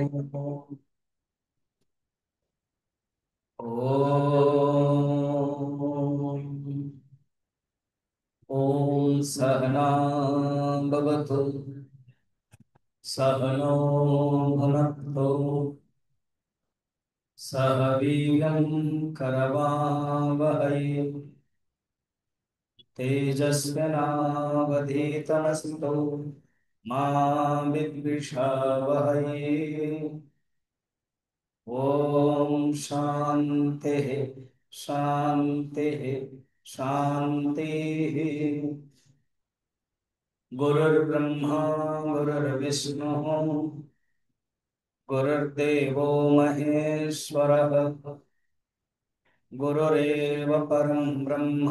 ॐ ॐ सहनां भवतु सहनो भुनक्तु सह वीर्यं करवावहै तेजस्विनावधीतमस्तु मा विद्विषावहै। ओम शांति शांति शांति। गुरुर्ब्रह्मा गुरुर्विष्णु गुरुर्देवो महेश्वरः गुरुरेव परं ब्रह्म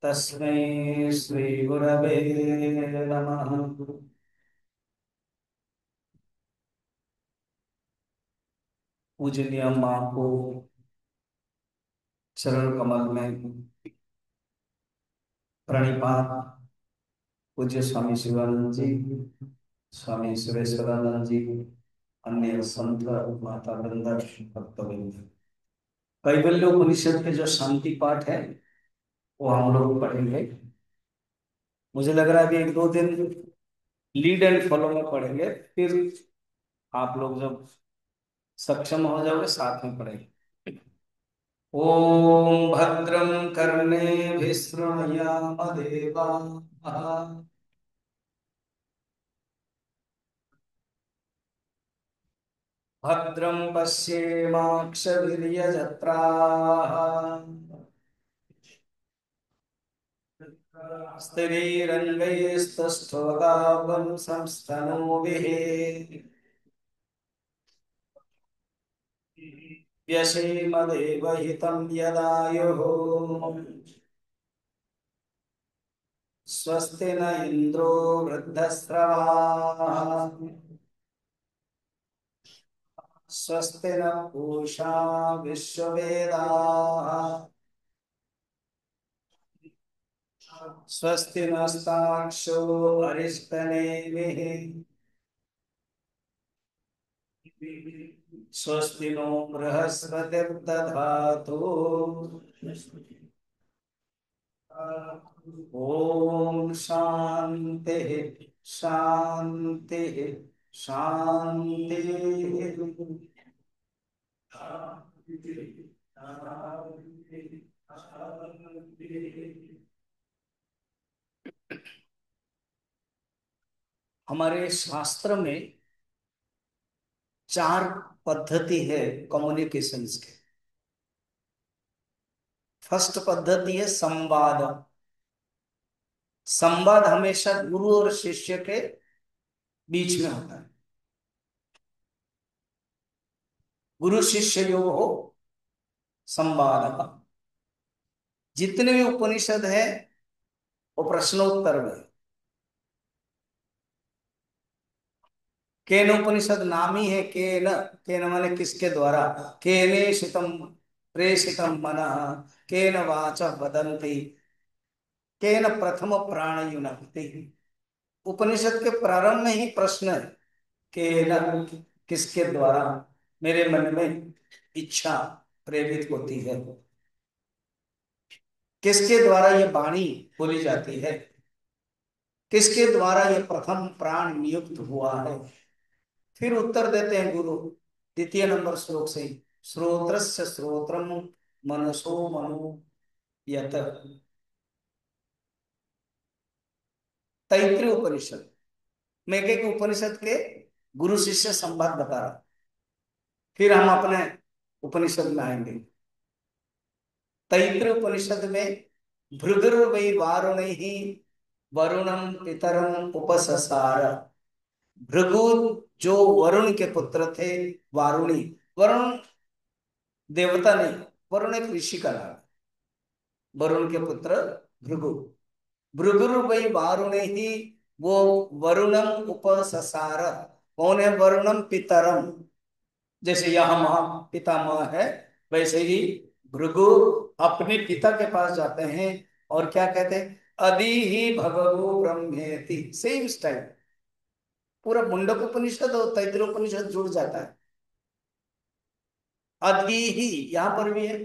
तस्मै श्री गुरवे नमः। पूजनीय मां को चरण कमल में प्रणिपात। पूज्य स्वामी शिवानंद जी, स्वामी सुरेश्वरानंद जी, अन्य संत माता वृंदा भक्तवृंद। कैवल्य उपनिषद के जो शांति पाठ है वो हम लोग पढ़ेंगे। मुझे लग रहा है कि एक दो दिन लीड एंड फॉलो में पढ़ेंगे, फिर आप लोग जब सक्षम हो जाओगे साथ में पढ़ेंगे। ओम भद्रं कर्णेभिः शृणुयाम देवाः भद्रं पश्येमाक्षभिर्यजत्राः स्थिरैरङ्गैस्तुष्टुवागुंसंस्तनूभिः व्यसेमदेवहितं यदायुः। स्वस्ति न इंद्रो वृद्धस्रवाः स्वस्ति न पूषा विश्ववेदाः स्वस्ति नस्ताक्षो अरिष्टनेमिः स्वस्ति नो बृहस्पतिर्दधातु। ओम शांति शांति शांति। हमारे शास्त्र में चार पद्धति है कम्युनिकेशंस के। फर्स्ट पद्धति है संवाद। संवाद हमेशा गुरु और शिष्य के बीच में होता है। गुरु शिष्य योग हो संवाद। जितने भी उपनिषद है वो प्रश्नोत्तर में। केन उपनिषद नाम ही है केन। केन माने किसके द्वारा। केने शितम प्रेषितम मनः केन वाच वदंती केन प्रथम प्राण युनक्ति। उपनिषद के प्रारंभ में ही प्रश्न है केन, किसके द्वारा मेरे मन में इच्छा प्रेरित होती है, किसके द्वारा ये वाणी बोली जाती है, किसके द्वारा ये प्रथम प्राण नियुक्त हुआ है। फिर उत्तर देते हैं गुरु द्वितीय नंबर श्लोक से ही। श्रोत्रस्य श्रोत्रम मनसो मनो यत। तैत्रीय उपनिषद में एक उपनिषद के गुरु शिष्य संवाद बता रहा। फिर हम अपने उपनिषद में आएंगे। तैत्रीय उपनिषद में भृगुर्वै वारुणैः वरुणम पितरम उपससार। भृगु जो वरुण के पुत्र थे, वारुणी। वरुण देवता नहीं, वरुण एक ऋषि का नाम। वरुण के पुत्र भृगु। भृगुर्वै वारुणैः, वो वरुणम उपससार। कौन है वरुणम? पितरम। जैसे यहाँ माँ पितामह है, वैसे ही भृगु अपने पिता के पास जाते हैं और क्या कहते हैं? अदि ही भगवो ब्रह्मेति। सेम स्टाइल पूरा मुंडक उपनिषद और तैत्तिरीय उपनिषद जुड़ जाता है। अधि ही यहां पर भी है।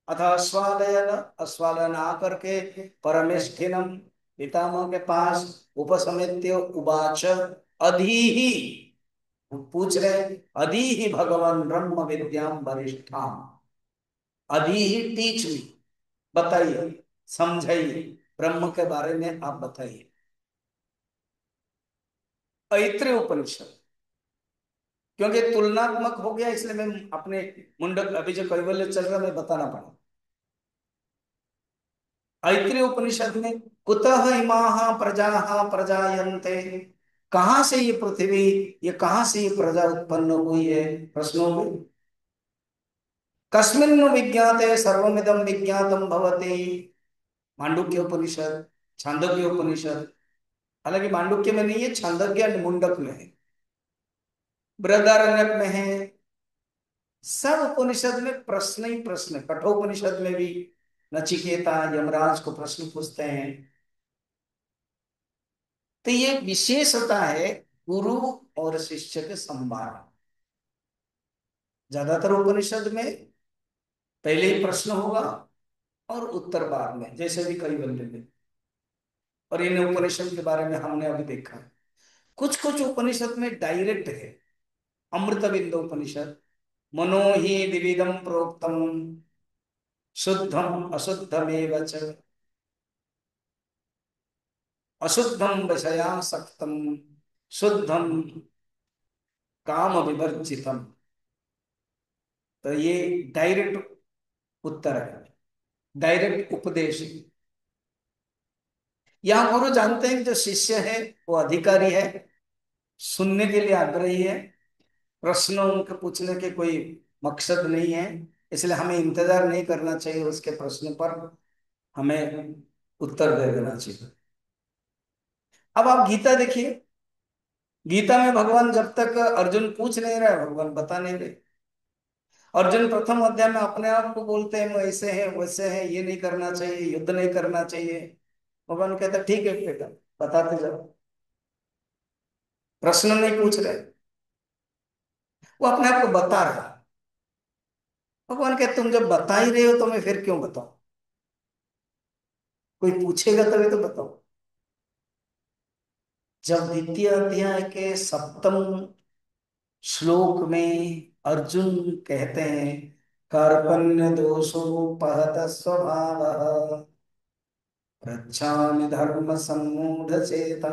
अथा अस्वालयन, अस्वालन आकर के परमेष्ठिनम पितामह के पास उपसमित्य उवाच अधि ही, पूछ रहे अधि ही भगवान ब्रह्म विद्याम वरिष्ठा, अधि ही टीच मी, बताइए, समझाइए, ब्रह्म के बारे में आप बताइए। ऐत्रेय उपनिषद, क्योंकि तुलनात्मक हो गया इसलिए मैं अपने मुंडक अभी जो कैवल्य चल रहा मैं बताना पड़ा। ऐत्रेय उपनिषद में कुतः इमाः प्रजाः प्रजायन्ते, कहां से ये पृथ्वी, ये कहां से ये प्रजा उत्पन्न हुई है, प्रश्नों में। कस्मिन् विज्ञाते सर्वमिदं विज्ञातम भवति, मांडुक्य उपनिषद, छांदोग्य उपनिषद, हालांकि मांडुक्य में नहीं है, छांदोग्य और मुंडक में है, बृहदारण्यक में है। सब उपनिषद में प्रश्न ही प्रश्न, कठोपनिषद में भी नचिकेता यमराज को प्रश्न पूछते हैं। तो ये विशेषता है गुरु और शिष्य के संवाद। ज्यादातर उपनिषद में पहले ही प्रश्न होगा और उत्तर बाद में, जैसे भी कैवल्य में। और इन उपनिषद के बारे में हमने अभी देखा है। कुछ कुछ उपनिषद में डायरेक्ट है। अमृत बिंदु उपनिषद, मनो ही द्विविधम प्रोक्तम शुद्धम अशुद्धमेव च, अशुद्धम विषयासक्तम शुद्धम काम विवर्जितम। तो ये डायरेक्ट उत्तर है, डायरेक्ट उपदेश। यहाँ गुरु जानते हैं कि जो शिष्य है वो अधिकारी है, सुनने के लिए आग्रही है, प्रश्न उनके पूछने के कोई मकसद नहीं है, इसलिए हमें इंतजार नहीं करना चाहिए उसके प्रश्न पर, हमें उत्तर दे देना चाहिए। अब आप गीता देखिए, गीता में भगवान जब तक अर्जुन पूछ नहीं रहे भगवान बता नहीं रहे। अर्जुन प्रथम अध्याय में अपने आप को बोलते हैं मैं ऐसे है वैसे है, ये नहीं करना चाहिए, युद्ध नहीं करना चाहिए। भगवान कहते ठीक है बेटा, बताते जाओ, प्रश्न नहीं पूछ रहे, वो अपने आप को बता रहा। भगवान कहते तुम जब बता ही रहे हो तो मैं फिर क्यों बताऊं, कोई पूछेगा तभी तो बताओ। जब द्वितीय अध्याय के सप्तम श्लोक में अर्जुन कहते हैं कार्पण्य दोषोपहत स्वभाव पृच्छामि धर्म सम्मूढ़ चेता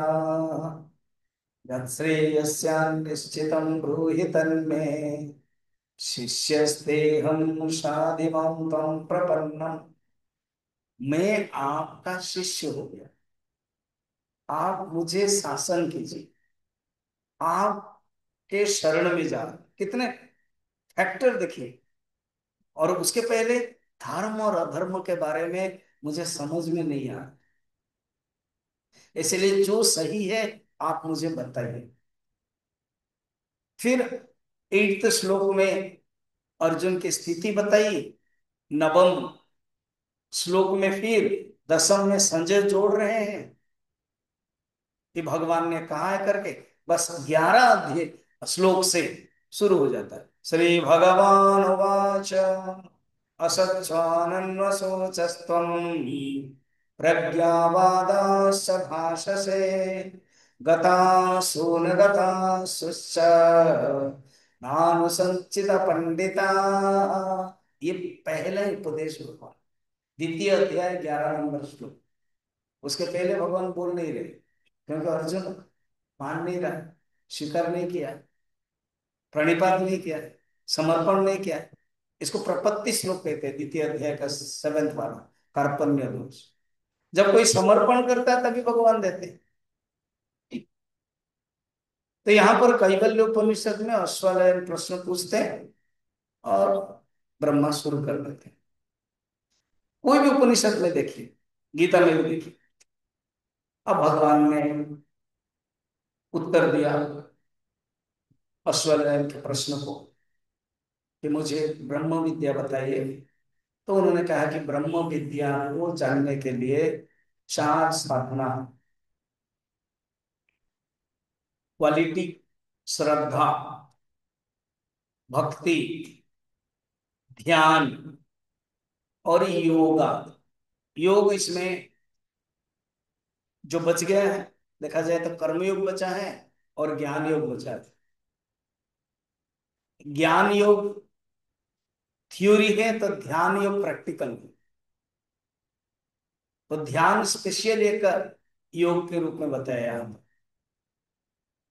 यच्छ्रेयस्यान्निश्चितं ब्रूहि तन्मे शिष्यस्तेहं शाधिमां त्वं प्रपन्नम्। मैं आपका शिष्य हो गया, आप मुझे शासन कीजिए, आपके शरण में जा। कितने फैक्टर देखिए। और उसके पहले धर्म और अधर्म के बारे में मुझे समझ में नहीं आ रहा, इसलिए जो सही है आप मुझे बताइए। फिर 8th श्लोक में अर्जुन की स्थिति बताई, नवम श्लोक में फिर दसम में संजय जोड़ रहे हैं कि भगवान ने कहा है करके। बस 11 अध्याय श्लोक से शुरू हो जाता है। श्री भगवान उवाच असत्स्वानन्वशोचस्त्वं प्रज्ञावादाश्च भाषसे गतासून गतासुश्च नानुसंचित पंडिता। ये पहला उपदेश भगवान, द्वितीय अध्याय 11 नंबर श्लोक। उसके पहले भगवान बोल नहीं रहे, क्योंकि अर्जुन मान नहीं रहा, स्वीकार नहीं किया, प्रणिपात नहीं किया, समर्पण नहीं किया। इसको प्रपत्ति श्लोक कहते हैं, द्वितीय अध्याय का 7वां वाला, कार्पण्य दोष। जब कोई समर्पण करता है तभी भगवान देते हैं। तो यहाँ पर कैवल्य उपनिषद में अश्वलायन प्रश्न पूछते हैं और ब्रह्मा शुरू कर देते हैं। कोई भी उपनिषद में देखिए, गीता में भी देखिए। अब भगवान ने उत्तर दिया अश्वलायन के प्रश्न को कि मुझे ब्रह्म विद्या बताइए। तो उन्होंने कहा कि ब्रह्म विद्या को जानने के लिए 4 साधना। क्वालिटी, श्रद्धा, भक्ति, ध्यान और योगा। योग इसमें जो बच गया है, देखा जाए तो कर्मयोग बचा है और ज्ञान योग बचा है। ज्ञान योग थ्योरी है तो ध्यान योग प्रैक्टिकल है। तो ध्यान स्पेशल एक योग के रूप में बताया हम।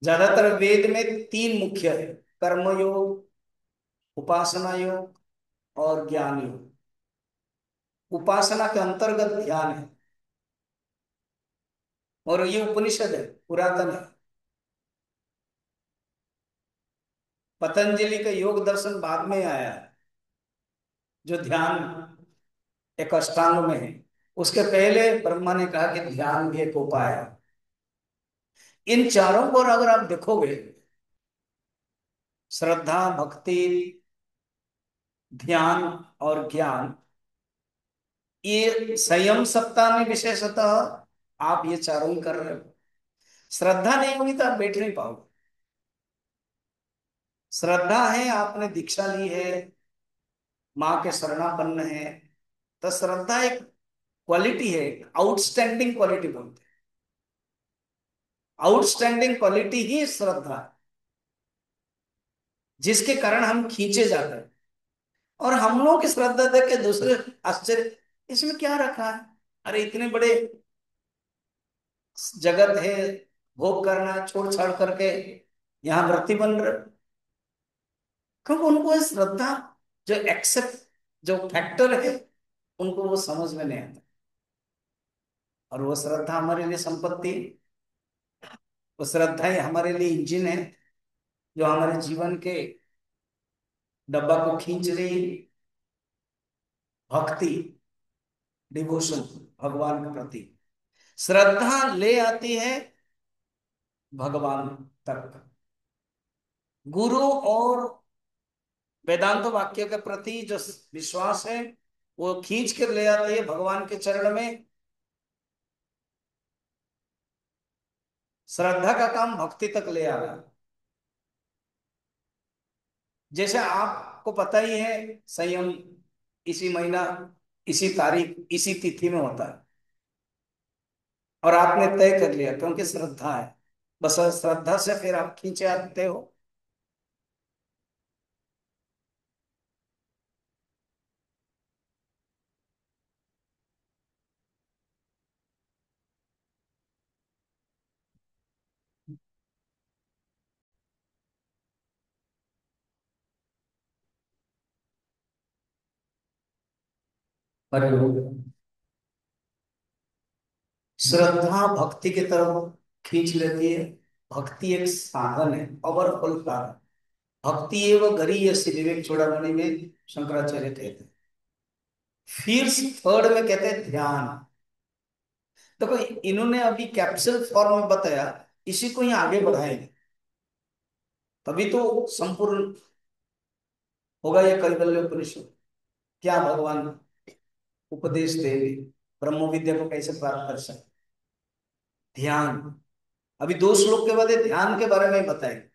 ज्यादातर वेद में तीन मुख्य है, कर्म योग, उपासना योग और ज्ञान योग। उपासना के अंतर्गत ध्यान है और ये उपनिषद है, पुरातन है। पतंजलि का योग दर्शन बाद में आया है, जो ध्यान एक अष्टांग में है। उसके पहले ब्रह्मा ने कहा कि ध्यान भी एक उपाय है। इन चारों को अगर आप देखोगे, श्रद्धा, भक्ति, ध्यान और ज्ञान, ये संयम सप्ताह में विशेषतः आप ये चारों ही कर रहे हो। श्रद्धा नहीं होगी तो आप बैठ नहीं पाओगे। श्रद्धा है, आपने दीक्षा ली है, माँ के शरणापन्न है, तो श्रद्धा एक क्वालिटी है, आउटस्टैंडिंग क्वालिटी बोलते हैं। आउटस्टैंडिंग क्वालिटी ही श्रद्धा, जिसके कारण हम खींचे जाते हैं। और हम लोग की श्रद्धा देख के दूसरे आश्चर्य, इसमें क्या रखा है, अरे इतने बड़े जगत है, भोग करना छोड़ छाड़ करके यहाँ व्रती बन रहे। क्योंकि उनको ये श्रद्धा जो एक्सेप्ट, जो फैक्टर है, उनको वो समझ में नहीं आता। और वो श्रद्धा हमारे लिए संपत्ति, वो श्रद्धा ही हमारे लिए इंजन है, जो हमारे जीवन के डब्बा को खींच रही। भक्ति, डिवोशन भगवान के प्रति, श्रद्धा ले आती है भगवान तक। गुरु और वेदांत वाक्य के प्रति जो विश्वास है, वो खींच कर ले आती है भगवान के चरण में। श्रद्धा का काम भक्ति तक ले आना। जैसे आपको पता ही है, संयम इसी महीना, इसी तारीख, इसी तिथि में होता है और आपने तय कर लिया क्योंकि श्रद्धा है। बस श्रद्धा से फिर आप खींचे आते हो। अरे वो श्रद्धा भक्ति की तरफ खींच लेती है। भक्ति एक साधन है, पावरफुल साधन। भक्ति एवं गरीयसी, विवेक चूड़ामणि में शंकराचार्य कहते हैं। फिर थर्ड में कहते हैं ध्यान। देखो, इन्होंने अभी कैप्सूल फॉर्म में बताया, इसी को ही आगे बढ़ाएंगे तभी तो संपूर्ण होगा ये कैवल्य उपनिषद। क्या भगवान उपदेश देंगे, ब्रह्म विद्या को कैसे प्राप्त कर सकते। ध्यान, अभी दो श्लोक के बाद ये ध्यान के बारे में बताएंगे,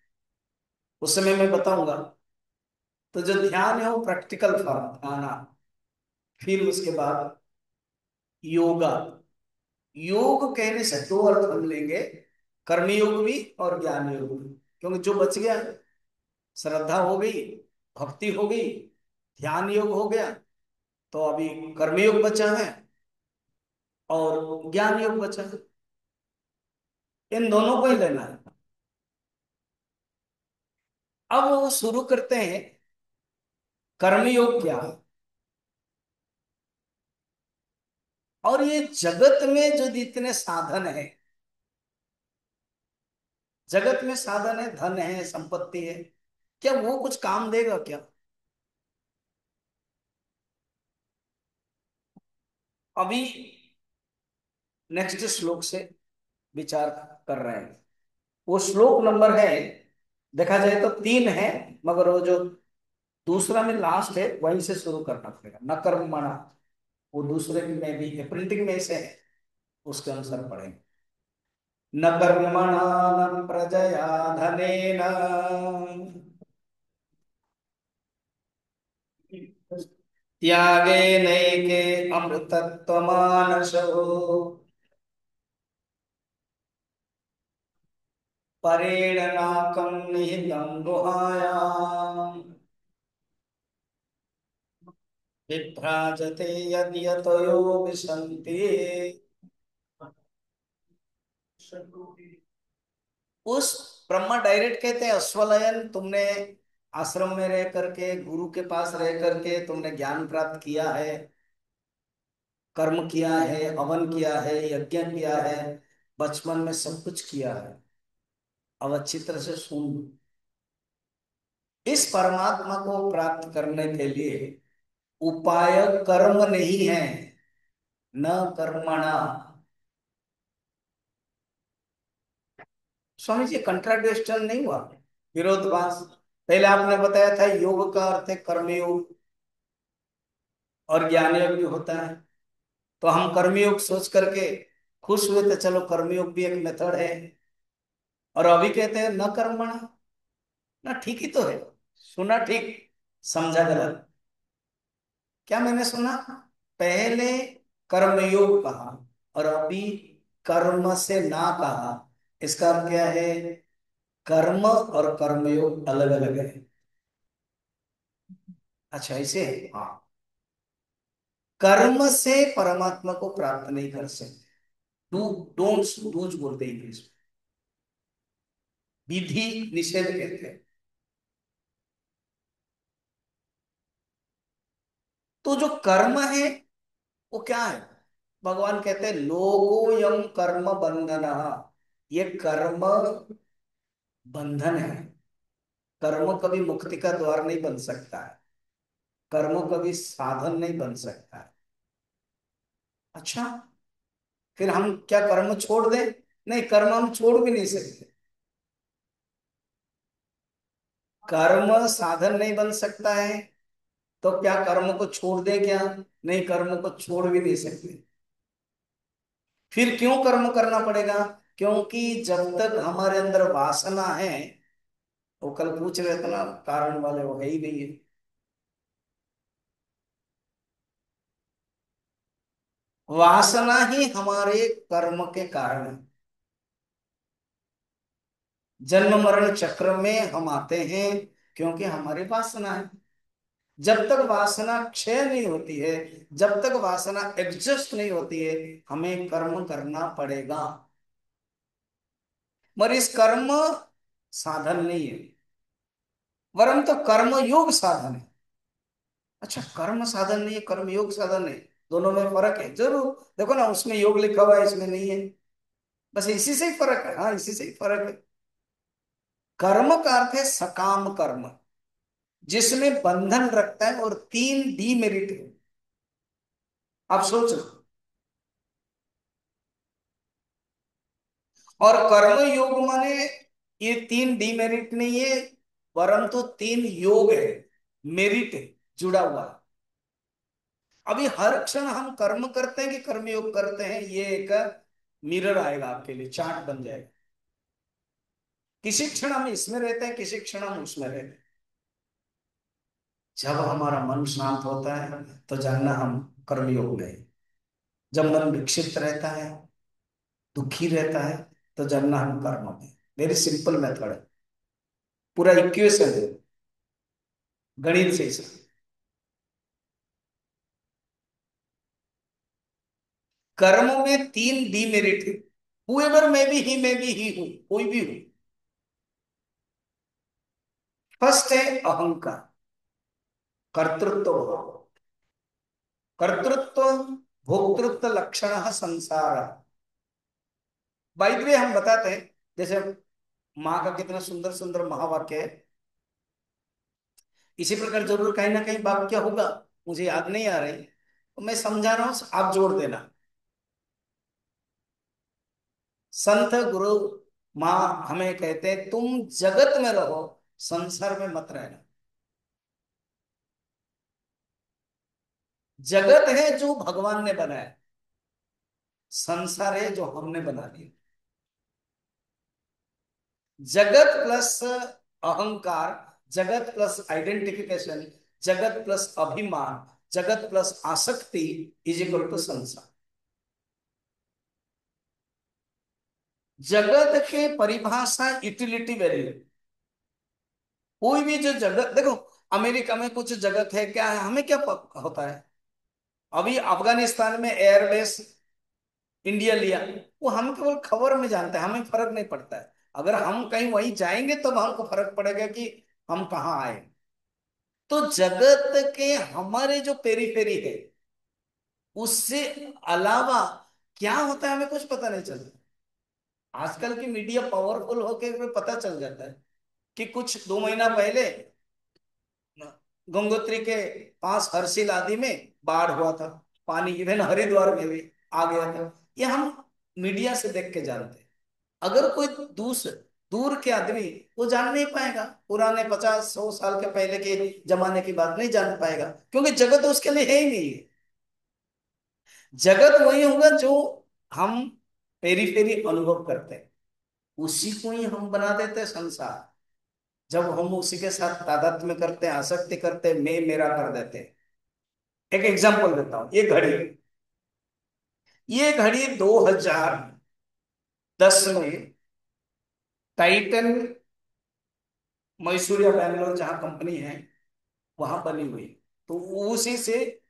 उस समय मैं बताऊंगा। तो जो ध्यान है वो प्रैक्टिकल फॉर्म ध्यान। फिर उसके बाद योगा। योग कहने से दो अर्थ हम लेंगे, कर्मयोग भी और ज्ञान योग भी। क्योंकि जो बच गया, श्रद्धा हो गई, भक्ति हो गई, ध्यान योग हो गया, तो अभी कर्मयोग बचा है और ज्ञान योग बचा है। इन दोनों को ही लेना है। अब वो शुरू करते हैं, कर्मयोग क्या है। और ये जगत में जो जितने साधन है, जगत में साधन है, धन है, संपत्ति है, क्या वो कुछ काम देगा क्या। अभी नेक्स्ट श्लोक से विचार कर रहे हैं। वो श्लोक नंबर है, देखा जाए तो तीन है, मगर वो जो दूसरा में लास्ट है वहीं से शुरू करना पड़ेगा, न कर्मणा। वो दूसरे में भी है, प्रिंटिंग में से है, उसके अनुसार पढ़ेंगे। न कर्मणा न प्रजया धनेन त्यागे नैके अमृतत्वमानशो परेण नाकं निहितं गुहायाम् विभ्राजते यद्यतयो विशन्ति। उस ब्रह्मा डायरेक्ट कहते हैं अश्वलयन, तुमने आश्रम में रह करके गुरु के पास रह करके तुमने ज्ञान प्राप्त किया है, कर्म किया है, हवन किया है, यज्ञ किया है, बचपन में सब कुछ किया है। अब अच्छी तरह से सुन, इस परमात्मा को प्राप्त करने के लिए उपाय कर्म नहीं है, न कर्मणा। स्वामी जी कंट्राडिक्शन नहीं हुआ, विरोधाभास? पहले आपने बताया था योग का अर्थ है कर्मयोग, और ज्ञान योग भी होता है। तो हम कर्मयोग सोच करके खुश हुए थे, चलो कर्मयोग भी एक मेथड है। और अभी कहते हैं न कर्मणा। ना ठीक ही तो है, सुना ठीक, समझा गलत? क्या मैंने सुना? पहले कर्मयोग कहा और अभी कर्म से ना कहा। इसका अर्थ क्या है? कर्म और कर्मयोग अलग अलग है। अच्छा ऐसे है, हाँ। कर्म से परमात्मा को प्राप्त नहीं कर सकते। डू डोंट्स डूज बोलते हैं इंग्लिश में, विधि निषेध कहते हैं। तो जो कर्म है वो क्या है? भगवान कहते हैं लोगो यम कर्म बंधन। ये कर्म बंधन है। कर्म कभी मुक्ति का द्वार नहीं बन सकता है, कर्म कभी साधन नहीं बन सकता है। अच्छा, फिर हम क्या कर्म छोड़ दें? नहीं, कर्म हम छोड़ भी नहीं सकते। कर्म साधन नहीं बन सकता है, तो क्या कर्म को छोड़ दे क्या? नहीं, कर्म को छोड़ भी नहीं सकते। फिर क्यों कर्म करना पड़ेगा? क्योंकि जब तक हमारे अंदर वासना है, वो कल पूछ रहे थे ना, कारण वाले वो है ही नहीं है। वासना ही हमारे कर्म के कारण है। जन्म मरण चक्र में हम आते हैं क्योंकि हमारी वासना है। जब तक वासना क्षय नहीं होती है, जब तक वासना एग्जस्ट नहीं होती है, हमें कर्म करना पड़ेगा। मगर इस कर्म साधन नहीं है, वरन तो कर्म योग साधन है। अच्छा, कर्म साधन नहीं है, कर्म योग साधन है, दोनों में फर्क है जरूर। देखो ना, उसमें योग लिखा हुआ है, इसमें नहीं है। बस इसी से ही फर्क है, हाँ इसी से ही फर्क है। कर्म का अर्थ है सकाम कर्म, जिसमें बंधन रखता है, और तीन डीमेरिट है। आप सोचो, और कर्म योग माने ये तीन डीमेरिट नहीं है, परंतु तीन योग है, मेरिट है जुड़ा हुआ। अभी हर क्षण हम कर्म करते हैं कि कर्म योग करते हैं, ये एक मिरर आएगा आपके लिए, चार्ट बन जाएगा। किसी क्षण हम इसमें रहते हैं, किसी क्षण हम उसमें रहते हैं। जब हमारा मन शांत होता है तो जानना हम कर्मयोग में हैं। जब मन विक्षिप्त रहता है, दुखी रहता है, तो जानना हम कर्म में हैं। वेरी सिंपल मेथड है, पूरा इक्वेशन है, गणित से ही। कर्म में तीन डीमेरिट है। हुएवर मैं भी ही हूं, कोई भी हूं। फर्स्ट है अहंकार, कर्तृत्व भाव। कर्तृत्व भोक्तृत्व लक्षण संसार। बाई द वे हम बताते हैं, जैसे माँ का कितना सुंदर सुंदर महावाक्य है, इसी प्रकार जरूर कहीं ना कहीं वाक्य होगा, मुझे याद नहीं आ रही, तो मैं समझा रहा हूं, आप जोड़ देना। संत गुरु माँ हमें कहते हैं तुम जगत में रहो, संसार में मत रहना। जगत है जो भगवान ने बनाया, संसार है जो हमने बना दिया। जगत प्लस अहंकार, जगत प्लस आइडेंटिफिकेशन, जगत प्लस अभिमान, जगत प्लस आसक्ति इज इक्वल टू संसार। जगत के परिभाषा यूटिलिटी वैल्यू। कोई भी जो जगत देखो, अमेरिका में कुछ जगत है क्या है, हमें क्या होता है। अभी अफगानिस्तान में एयरबेस इंडिया लिया, वो हम केवल खबर में जानते हैं, हमें फर्क नहीं पड़ता है। अगर हम कहीं वहीं जाएंगे तब हमको फर्क पड़ेगा कि हम कहाँ आए। तो जगत के हमारे जो पेरीफेरी है, उससे अलावा क्या होता है हमें कुछ पता नहीं चलता। आजकल की मीडिया पावरफुल होके हमें पता चल जाता है कि कुछ 2 महीना पहले गंगोत्री के पास हर्षिल आदि में बाढ़ हुआ था, पानी इवन हरिद्वार में भी आ गया था। ये हम मीडिया से देख के जानते हैं। अगर कोई दूर के आदमी वो जान नहीं पाएगा, पुराने 50-100 साल के पहले के जमाने की बात नहीं जान पाएगा, क्योंकि जगत उसके लिए है ही नहीं है। जगत वही होगा जो हम पेरी पेरी अनुभव करते हैं, उसी को ही हम बना देते हैं संसार। जब हम उसी के साथ तादात्म्य करते हैं, आसक्ति करते हैं, मैं मेरा कर देते हैं। एक एग्जांपल देता हूं, ये घड़ी 2010 में टाइटन मैसूर या बैंगलोर जहां कंपनी है वहां बनी हुई। तो उसी से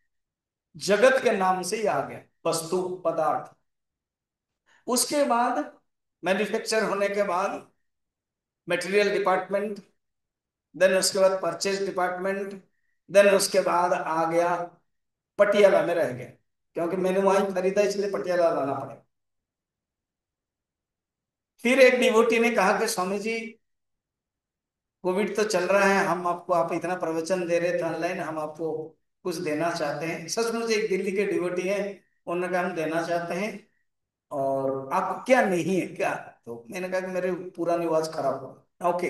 जगत के नाम से ही आ गया, वस्तु पदार्थ। उसके बाद मैन्युफैक्चर होने के बाद मटेरियल डिपार्टमेंट, देन उसके बाद परचेज डिपार्टमेंट, देन उसके बाद आ गया पटियाला में रह गया, क्योंकि मैंने वहीं खरीदा इसलिए पटियाला लाना पड़ा। फिर एक डिवोटी ने कहा कि स्वामी जी, कोविड तो चल रहा है, हम आपको, आप इतना प्रवचन दे रहे थे ऑनलाइन, हम आपको कुछ देना चाहते हैं। सचमुच एक दिल्ली के डिवोटी हैं, उन्होंने कहा हम देना चाहते हैं, और आपको क्या नहीं है क्या। तो मैंने कहा कि मेरे पूरा निवास खराब हुआ, ओके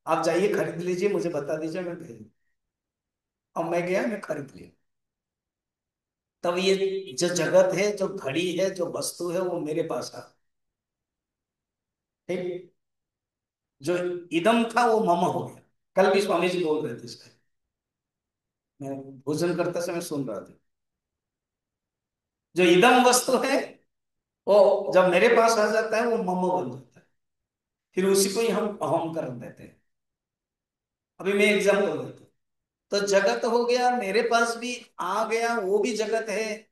आप जाइए खरीद लीजिए, मुझे बता दीजिए, मैं भेज दूँ। अब मैं गया, मैं खरीद लिया। तब ये जो जगत है, जो घड़ी है, जो वस्तु है, वो मेरे पास आ। ठीक। जो इदम था वो मम हो गया। कल भी स्वामी जी बोल रहे थे इसका, मैं भोजन करते समय सुन रहा था। जो इदम वस्तु है वो जब मेरे पास आ जाता है वो मम बन जाता है, फिर उसी को ही हम अहम कर देते हैं। अभी मैं एग्जाम्पल देता हूँ। तो जगत हो गया, मेरे पास भी आ गया, वो भी जगत है,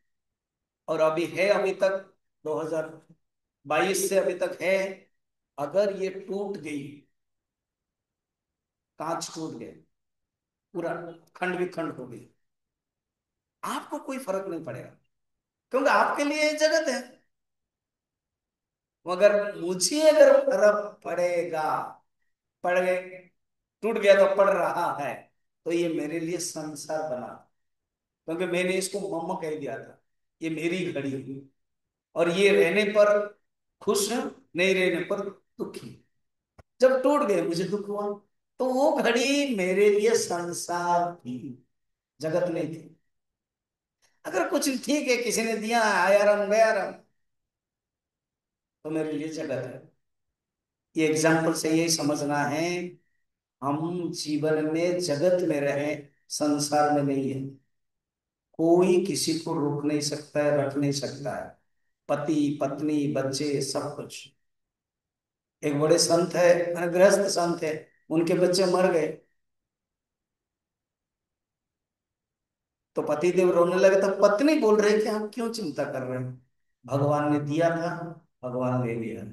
और अभी है, अभी तक 2022 से अभी तक है। अगर ये टूट गई, कांच टूट गए, पूरा खंड विखंड हो गई, आपको कोई फर्क नहीं पड़ेगा, क्योंकि आपके लिए ये जगत है। मगर मुझे अगर फर्क पड़ेगा, पड़ गए, टूट गया तो पड़ रहा है, तो ये मेरे लिए संसार बना, क्योंकि मैंने इसको मम्मा कह दिया था, ये मेरी घड़ी है, और ये रहने पर खुश है, नहीं रहने पर दुखी। जब टूट गए मुझे दुख हुआ, तो वो घड़ी मेरे लिए संसार थी, जगत नहीं थी। अगर कुछ ठीक है, किसी ने दिया, आया रंग गया रंग, तो मेरे लिए जगत है। ये एग्जाम्पल से यही समझना है, हम जीवन में जगत में रहे, संसार में नहीं है। कोई किसी को रोक नहीं सकता है, रख नहीं सकता है। पति पत्नी बच्चे सब कुछ। एक बड़े संत है, माने गृहस्थ संत है, उनके बच्चे मर गए, तो पति देव रोने लगे, तो पत्नी बोल रहे कि आप क्यों चिंता कर रहे हैं, भगवान ने दिया था, भगवान ले लिया।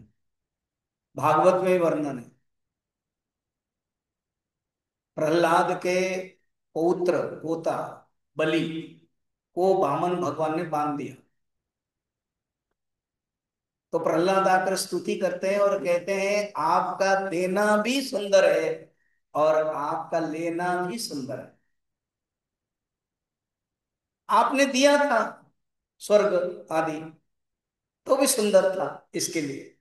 भागवत में वर्णन है, प्रहलाद के पौत्र पोता बलि को वामन भगवान ने बांध दिया। तो प्रहलाद आकर स्तुति करते हैं और कहते हैं आपका देना भी सुंदर है और आपका लेना भी सुंदर है। आपने दिया था स्वर्ग आदि, तो भी सुंदर था इसके लिए,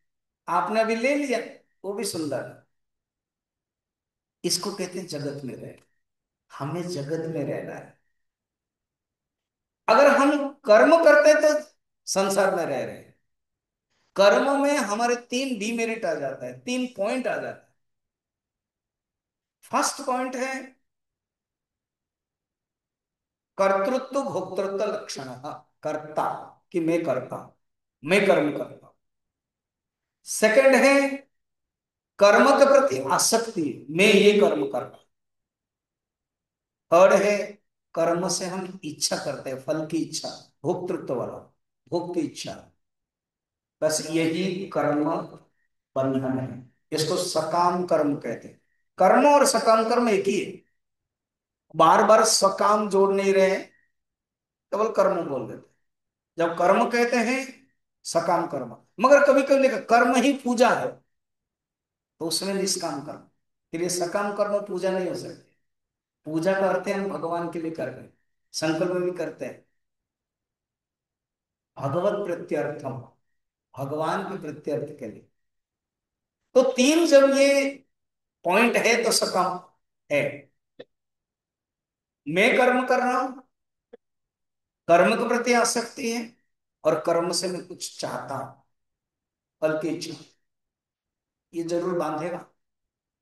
आपने अभी ले लिया, वो भी सुंदर है। इसको कहते हैं जगत में रहे। हमें जगत में रहना है। अगर हम कर्म करते तो संसार में रह रहे हैं। कर्म में हमारे 3 डिमेरिट आ जाता है, 3 पॉइंट आ जाता है। फर्स्ट पॉइंट है कर्तृत्व भोक्तृत्व लक्षण, कर्ता, कि मैं करता हूं, मैं कर्म करता हूं। सेकंड है कर्म के प्रति आसक्ति, मैं ये कर्म कर रहा हूं। थर्ड है कर्म से हम इच्छा करते हैं, फल की इच्छा, भोक्तृत्व वाला, भोग की इच्छा। बस यही कर्म बंधन है। इसको सकाम कर्म कहते हैं। कर्म और सकाम कर्म एक ही है। बार बार सकाम जोड़ नहीं रहे हैं, केवल कर्म बोल देते हैं। जब कर्म कहते हैं सकाम कर्म, मगर कभी कभी लिखा कर्म ही पूजा है, तो उसमें निष्काम कर्म। फिर ये सकाम कर्म पूजा नहीं हो सकती। पूजा करते हैं हम भगवान के लिए कर रहे हैं, संकल्प भी करते हैं भगवत प्रत्यर्थम, भगवान के प्रत्यर्थ के लिए। तो तीन जब ये पॉइंट है तो सकाम है। मैं कर्म कर रहा हूं, कर्म के प्रति आसक्ति है, और कर्म से मैं कुछ चाहता हूं, फल की इच्छा। ये जरूर बांधेगा,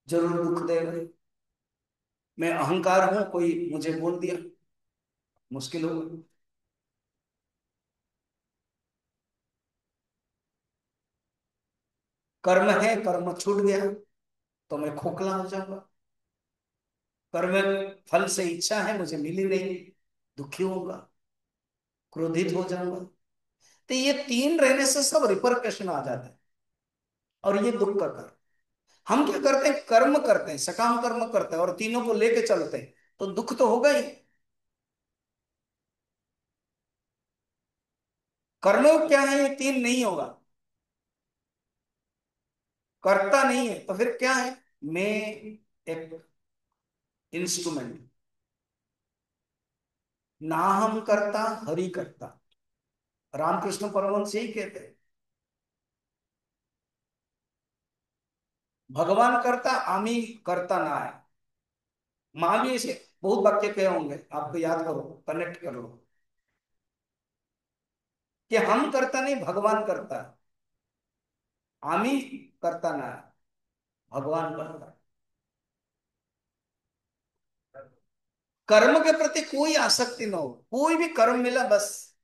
जरूर दुख देगा। मैं अहंकार हूं, कोई मुझे बोल दिया, मुश्किल होगा। कर्म है, कर्म छूट गया तो मैं खोखला हो जाऊंगा। कर्म फल से इच्छा है, मुझे मिली नहीं, दुखी होगा, क्रोधित हो जाऊंगा। तो ये तीन रहने से सब रिपरकशन आ जाता है, और ये दुख का कारण। हम क्या करते हैं, कर्म करते हैं, सकाम कर्म करते हैं, और तीनों को लेके चलते हैं, तो दुख तो होगा ही। कर्म क्या है, ये तीन नहीं होगा, करता नहीं है, तो फिर क्या है, मैं एक इंस्ट्रूमेंट। ना हम करता, हरि करता। रामकृष्ण परमहंस यही कहते हैं, भगवान करता, आमी करता ना है। मां भी ऐसे बहुत वाक्य कहे होंगे, आपको याद करो, कनेक्ट कर लो, कि हम करता नहीं, भगवान करता है। आमी करता ना है, भगवान करता है। कर्म के प्रति कोई आसक्ति ना हो, कोई भी कर्म मिला बस।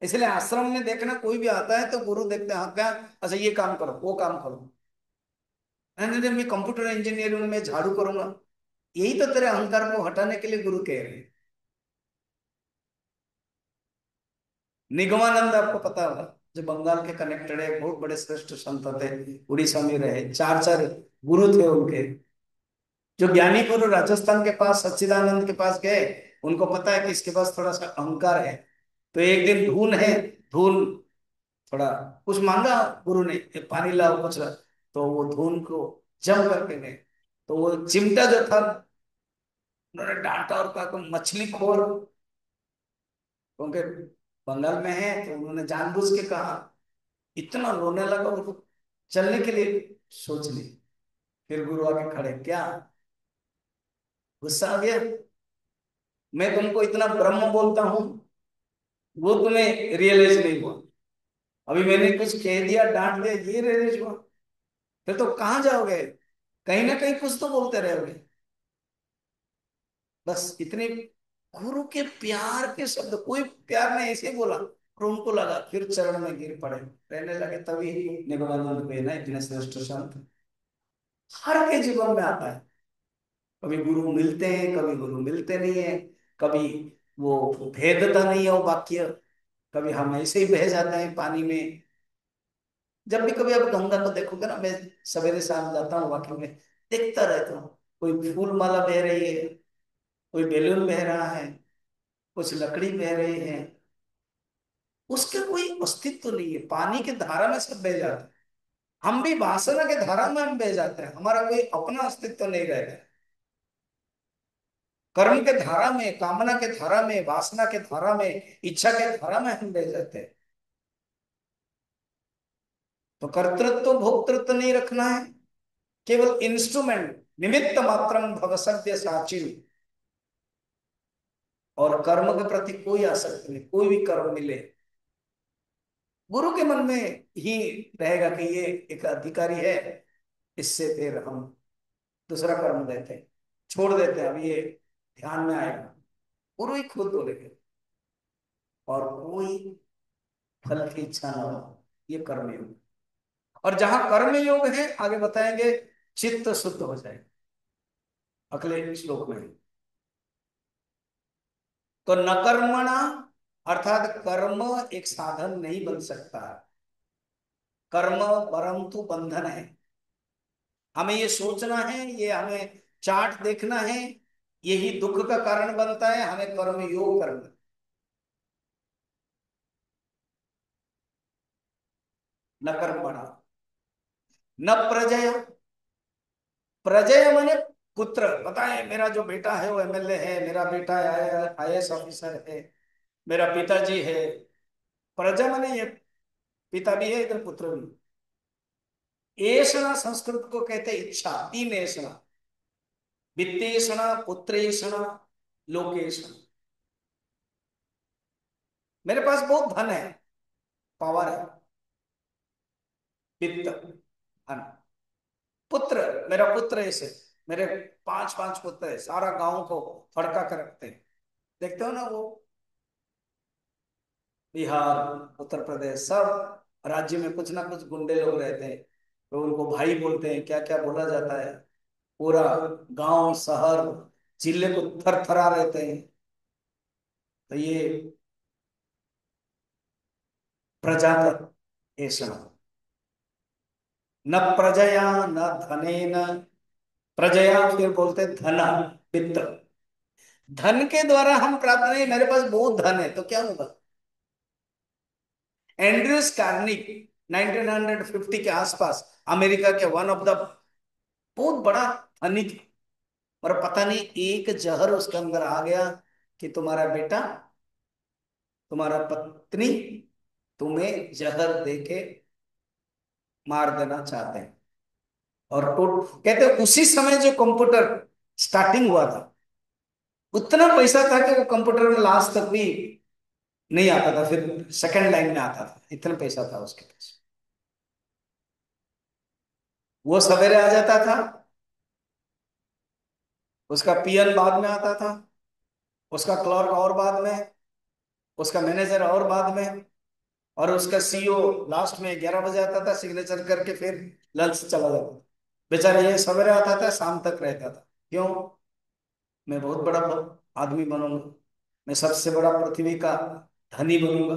इसलिए आश्रम में देखना, कोई भी आता है तो गुरु देखते हैं, हाँ क्या, अच्छा ये काम करो, वो काम करो। नहीं नहीं नहीं, मैं कंप्यूटर इंजीनियर हूं, मैं झाड़ू करूंगा। यही तो तेरे अहंकार को हटाने के लिए गुरु कह रहे हैं। निगमानंद आपको पता होगा, जो बंगाल के कनेक्टेड है, बहुत बड़े श्रेष्ठ संत थे, उड़ीसा में रहे, चार चार गुरु थे उनके। जो ज्ञानी गुरु राजस्थान के पास सच्चिदानंद के पास गए, उनको पता है कि इसके पास थोड़ा सा अहंकार है। तो एक दिन धूल है, धूल थोड़ा कुछ मांगा गुरु ने, "ये पानी लाओ कुछ ला।" तो वो धूल को जम करके गए। तो वो चिमटा जो था, उन्होंने डांटा और कहा कि मछली खोर, क्योंकि बंगाल में है, तो उन्होंने जानबूझ के कहा। इतना रोने लगा, उनको चलने के लिए सोच ली। फिर गुरु आके खड़े, क्या गुस्सा आ गया, मैं तुमको इतना ब्रह्म बोलता हूं, वो तुम्हें रियलाइज नहीं हुआ। अभी मैंने कुछ कह दिया, डांट दिया, ये रियलाइज हुआ। फिर तो कहाँ जाओगे, कहीं ना कहीं कुछ तो बोलते रहोगे। बस इतने गुरु के प्यार के शब्द, कोई प्यार ने ऐसे ही बोला, और उनको लगा, फिर चरण में गिर पड़े, रहने लगे। तभी निगमानंद पे ना, इतने श्रेष्ठ संत हर के जीवन में आता है। कभी गुरु मिलते हैं, कभी गुरु मिलते नहीं है, कभी वो भेदता नहीं है वो वाक्य, कभी हम ऐसे ही बह जाते हैं पानी में। जब भी कभी आप गंगा को देखोगे ना, मैं सवेरे शाम जाता हूँ वाकिंग में, देखता रहता हूँ, कोई फूल माला बह रही है, कोई बैलून बह रहा है, कुछ लकड़ी बह रही है, उसके कोई अस्तित्व नहीं है। पानी की धारा में सब बह जाते हैं। हम भी वासना के धारा में हम बह जाते हैं, हमारा कोई अपना अस्तित्व नहीं रहता है। कर्म के धारा में, कामना के धारा में, वासना के धारा में, इच्छा के धारा में हम बह जाते हैं। तो कर्तृत्व भोक्तृत्व नहीं रखना है, केवल इंस्ट्रूमेंट, निमित्त मात्रम भव सद्य साचिन। और कर्म के प्रति कोई आसक्ति नहीं, कोई भी कर्म मिले, गुरु के मन में ही रहेगा कि ये एक अधिकारी है, इससे फिर हम दूसरा कर्म देते हैं, छोड़ देते हैं, अभी ये ध्यान में आएगा। पूर्व ही खुद बोलेंगे, और कोई फल की इच्छा न हो, ये कर्मयोग। और जहां कर्म योग है, आगे बताएंगे, चित्त शुद्ध हो जाए, अगले श्लोक में। तो न कर्मणा, अर्थात कर्म एक साधन नहीं बन सकता। कर्म परम तो बंधन है। हमें ये सोचना है, ये हमें चार्ट देखना है, यही दुख का कारण बनता है, हमें कर्म योग करना। न कर्मणा न प्रजया, प्रजय माने पुत्र। पता है मेरा जो बेटा है वो एमएलए है, मेरा बेटा आईएएस ऑफिसर है, मेरा पिताजी है। प्रजा माने ये पिता भी है, इधर पुत्र भी। ऐषणा संस्कृत को कहते हैं इच्छा, तीन ऐषणा, वित्तेषणा, पुत्रेषणा, लोकेषणा। मेरे पास बहुत धन है, पावर है, वित्त, धन। पुत्र, मेरा पुत्र ऐसे, मेरे पांच पांच पुत्र है, सारा गांव को फड़का कर रखते हैं। देखते हो ना वो, बिहार, उत्तर प्रदेश, सब राज्य में कुछ ना कुछ गुंडे लोग रहते हैं, तो उनको भाई बोलते हैं, क्या क्या बोला जाता है। पूरा गांव शहर जिले को थर थरा रहते हैं। तो ये प्रजापत ऐसा, न प्रजया न धनेन, प्रजया फिर बोलते धन, वित्त। धन के द्वारा हम प्राप्त नहीं, मेरे पास बहुत धन है तो क्या होगा। एंड्रयूस कार्निक 1950 के आसपास अमेरिका के वन ऑफ द बहुत बड़ा धनिक, और पता नहीं एक जहर उसके अंदर आ गया कि तुम्हारा बेटा, तुम्हारा पत्नी तुम्हें जहर देके मार देना चाहते हैं। और कहते हैं उसी समय जो कंप्यूटर स्टार्टिंग हुआ था, उतना पैसा था कि वो कंप्यूटर में लास्ट तक भी नहीं आता था, फिर सेकंड लाइन में आता था, इतना पैसा था उसके पास। वो सवेरे आ जाता था, उसका पीएन बाद में आता था, उसका क्लर्क और बाद में, उसका मैनेजर और बाद में, और उसका सीईओ लास्ट में 11 बजे आता था, सिग्नेचर करके फिर लंच चला जाता था। बेचारा ये सवेरे आता था, शाम तक रहता था। क्यों? मैं बहुत बड़ा आदमी बनूंगा, मैं सबसे बड़ा पृथ्वी का धनी बनूंगा।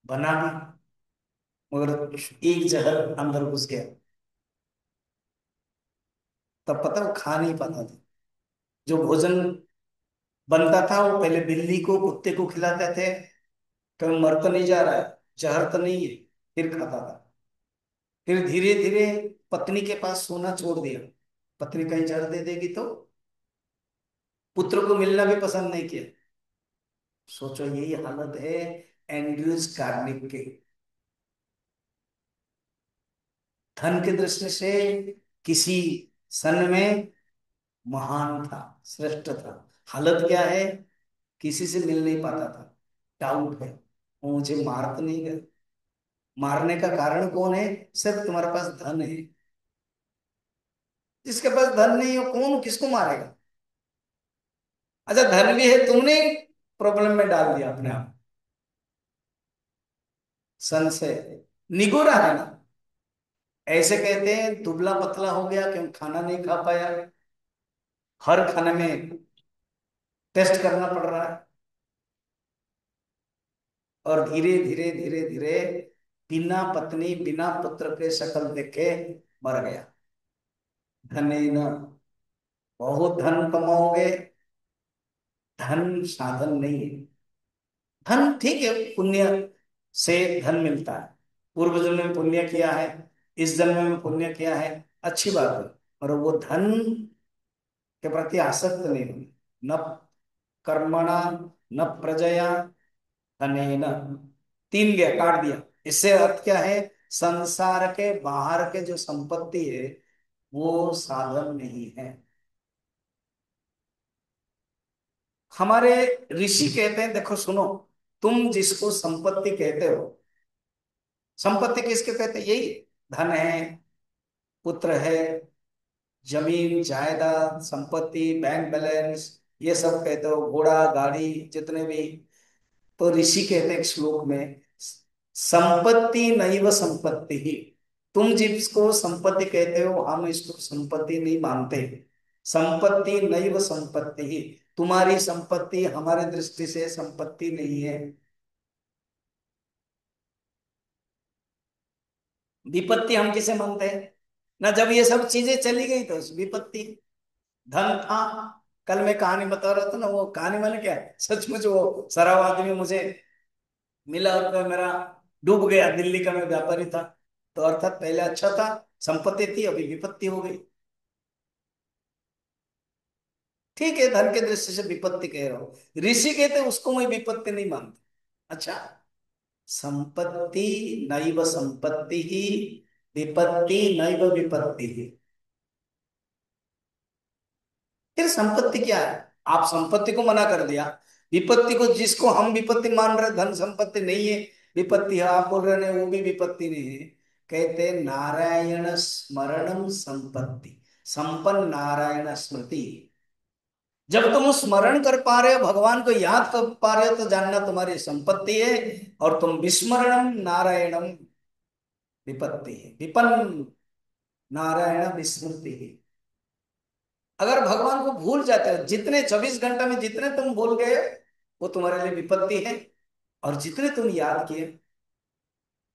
बना भी, मगर एक जहर अंदर घुस गया, तब पता वो खा नहीं पाता था। जो भोजन बनता था वो पहले बिल्ली को कुत्ते को खिलाते थे, कभी मर तो नहीं जा रहा है, जहर तो नहीं है, फिर खाता था। फिर धीरे धीरे पत्नी के पास सोना छोड़ दिया, पत्नी कहीं जहर दे देगी तो। पुत्र को मिलना भी पसंद नहीं किया। सोचो यही हालत है एंड्रयूज कार्निक की। धन की दृष्टि से किसी सन में महान था, श्रेष्ठ था। हालत क्या है, किसी से मिल नहीं पाता था, डाउट है वो मुझे मार तो नहीं गए। मारने का कारण कौन है? सिर्फ तुम्हारे पास धन है। जिसके पास धन नहीं हो, कौन किसको मारेगा। अच्छा धन भी है, तुमने प्रॉब्लम में डाल दिया अपने आप। सन से निगोरा है ना, ऐसे कहते हैं दुबला पतला हो गया क्यों, खाना नहीं खा पाया, हर खाने में टेस्ट करना पड़ रहा है, और धीरे धीरे धीरे धीरे बिना पत्नी बिना पुत्र के शक्ल देखे मर गया। धन न, बहुत धन कमाओगे, धन साधन नहीं है। धन ठीक है, पुण्य से धन मिलता है, पूर्व जन्म में पुण्य किया है, इस जन्म में पुण्य किया है, अच्छी बात है। और वो धन के प्रति आसक्त नहीं होगी। न कर्मणा न प्रजया धनेन, तीन गया काट दिया। इससे अर्थ क्या है, संसार के बाहर के जो संपत्ति है वो साधन नहीं है। हमारे ऋषि कहते हैं, देखो सुनो, तुम जिसको संपत्ति कहते हो, संपत्ति किसके कहते हैं? यही धन है, पुत्र है, जमीन जायदाद संपत्ति बैंक बैलेंस ये सब कहते हो, घोड़ा गाड़ी जितने भी। तो ऋषि कहते हैं एक श्लोक में, संपत्ति नैव संपत्ति ही। तुम जिसको संपत्ति कहते हो हम इसको संपत्ति नहीं मानते। संपत्ति नैव संपत्ति ही, तुम्हारी संपत्ति हमारे दृष्टि से संपत्ति नहीं है। विपत्ति हम किसे मानते हैं ना, जब ये सब चीजें चली गई तो विपत्ति। धन था, कल मैं कहानी बता रहा था ना, वो कहानी मैंने क्या है, सचमुच वो शराब आदमी मुझे मिला और मैं मेरा डूब गया, दिल्ली का मैं व्यापारी था। तो अर्थात पहले अच्छा था, संपत्ति थी, अभी विपत्ति हो गई। ठीक है, धन के दृष्टि से विपत्ति कह रहा हूं, ऋषि कहते उसको मैं विपत्ति नहीं मानता। अच्छा, संपत्ति नैव संपत्ति ही, विपत्ति नैव विपत्ति ही। फिर संपत्ति क्या है? आप संपत्ति को मना कर दिया, विपत्ति को, जिसको हम विपत्ति मान रहे, धन संपत्ति नहीं है विपत्ति है, आप बोल रहे हैं वो भी विपत्ति नहीं है। कहते नारायण स्मरणम संपत्ति, संपन्न नारायण स्मृति। जब तुम स्मरण कर पा रहे हो, भगवान को याद कर पा रहे हो, तो जानना तुम्हारी संपत्ति है। और तुम विस्मरणम नारायणम विपत्ति है, विपन्न नारायण विस्मृति है। अगर भगवान को भूल जाते हो, जितने 24 घंटे में जितने तुम भूल गए वो तुम्हारे लिए विपत्ति है, और जितने तुम याद किए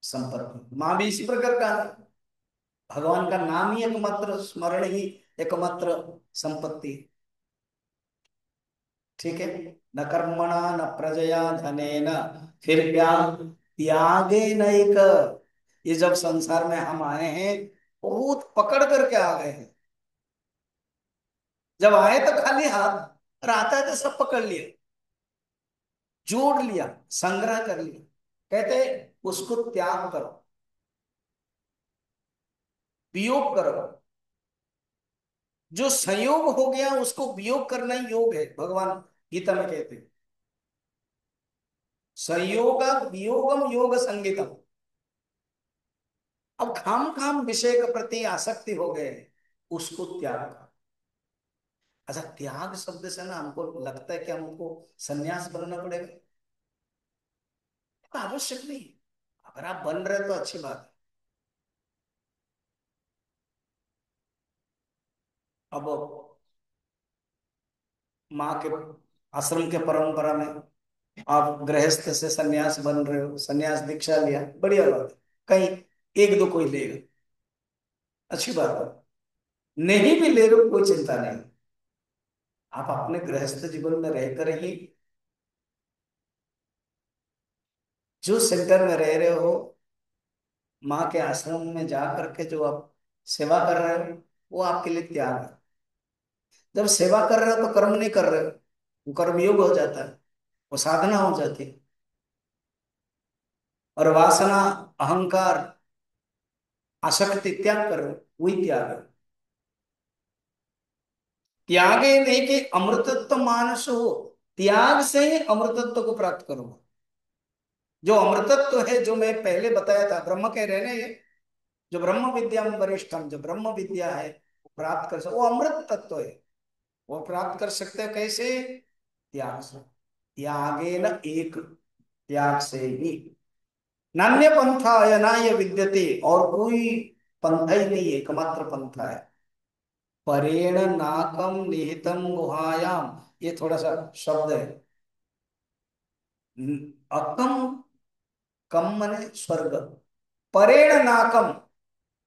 संपत्ति। मां भी इसी प्रकार का है, भगवान का नाम ही एकमात्र, स्मरण ही एकमात्र संपत्ति। ठीक है, न कर्मणा न प्रजया धनेन, फिर क्या, त्यागे नैक। ये जब संसार में हम आए हैं, बहुत पकड़ करके आ गए हैं। जब आए तो खाली हाथ, और आता है तो सब पकड़ लिया, जोड़ लिया, संग्रह कर लिया। कहते उसको त्याग करो, वियोग करो। जो संयोग हो गया उसको वियोग करना ही योग है, भगवान गीता में कहते हैं संयोग वियोगम योग संगीतम। अब खाम खाम विषय के प्रति आसक्ति हो गए, उसको त्याग करो। अच्छा, त्याग शब्द से ना हमको लगता है कि हमको सन्यास बनना पड़ेगा, तो आवश्यक नहीं। अगर आप बन रहे तो अच्छी बात है। अब माँ के आश्रम के परंपरा में आप गृहस्थ से सन्यास बन रहे हो, सन्यास दीक्षा लिया, बढ़िया बात है। कहीं एक दो कोई लेगा, अच्छी बात है। नहीं भी ले रहे हो कोई चिंता नहीं, आप अपने गृहस्थ जीवन में रहकर ही, जो सेंटर में रह रहे हो, माँ के आश्रम में जा करके जो आप सेवा कर रहे हो, वो आपके लिए त्याग है। जब सेवा कर रहे हो तो कर्म नहीं कर रहे हो, वो कर्मयोग हो जाता है, वो साधना हो जाती है। और वासना, अहंकार, आसक्ति त्याग कर रहे हो, वही त्याग है। त्यागे नहीं कि अमृतत्व मानस हो, त्याग से ही अमृतत्व को प्राप्त करो। जो अमृतत्व है, जो मैं पहले बताया था, ब्रह्म के रहने ये, जो ब्रह्म विद्या में वरिष्ठम, जो ब्रह्म विद्या है वो प्राप्त कर सकते, वो अमृत तत्व है। वो प्राप्त कर सकते हैं कैसे? त्याग से। त्यागे न एक, त्याग से ही। नान्य पंथा अयनाय विद्यते, और कोई पंथा ही नहीं है, एकमात्र पंथा है। परेण नाकम निहितम गुहायाम, ये थोड़ा सा शब्द है। अकम, कम मने स्वर्ग, परेण नाकम,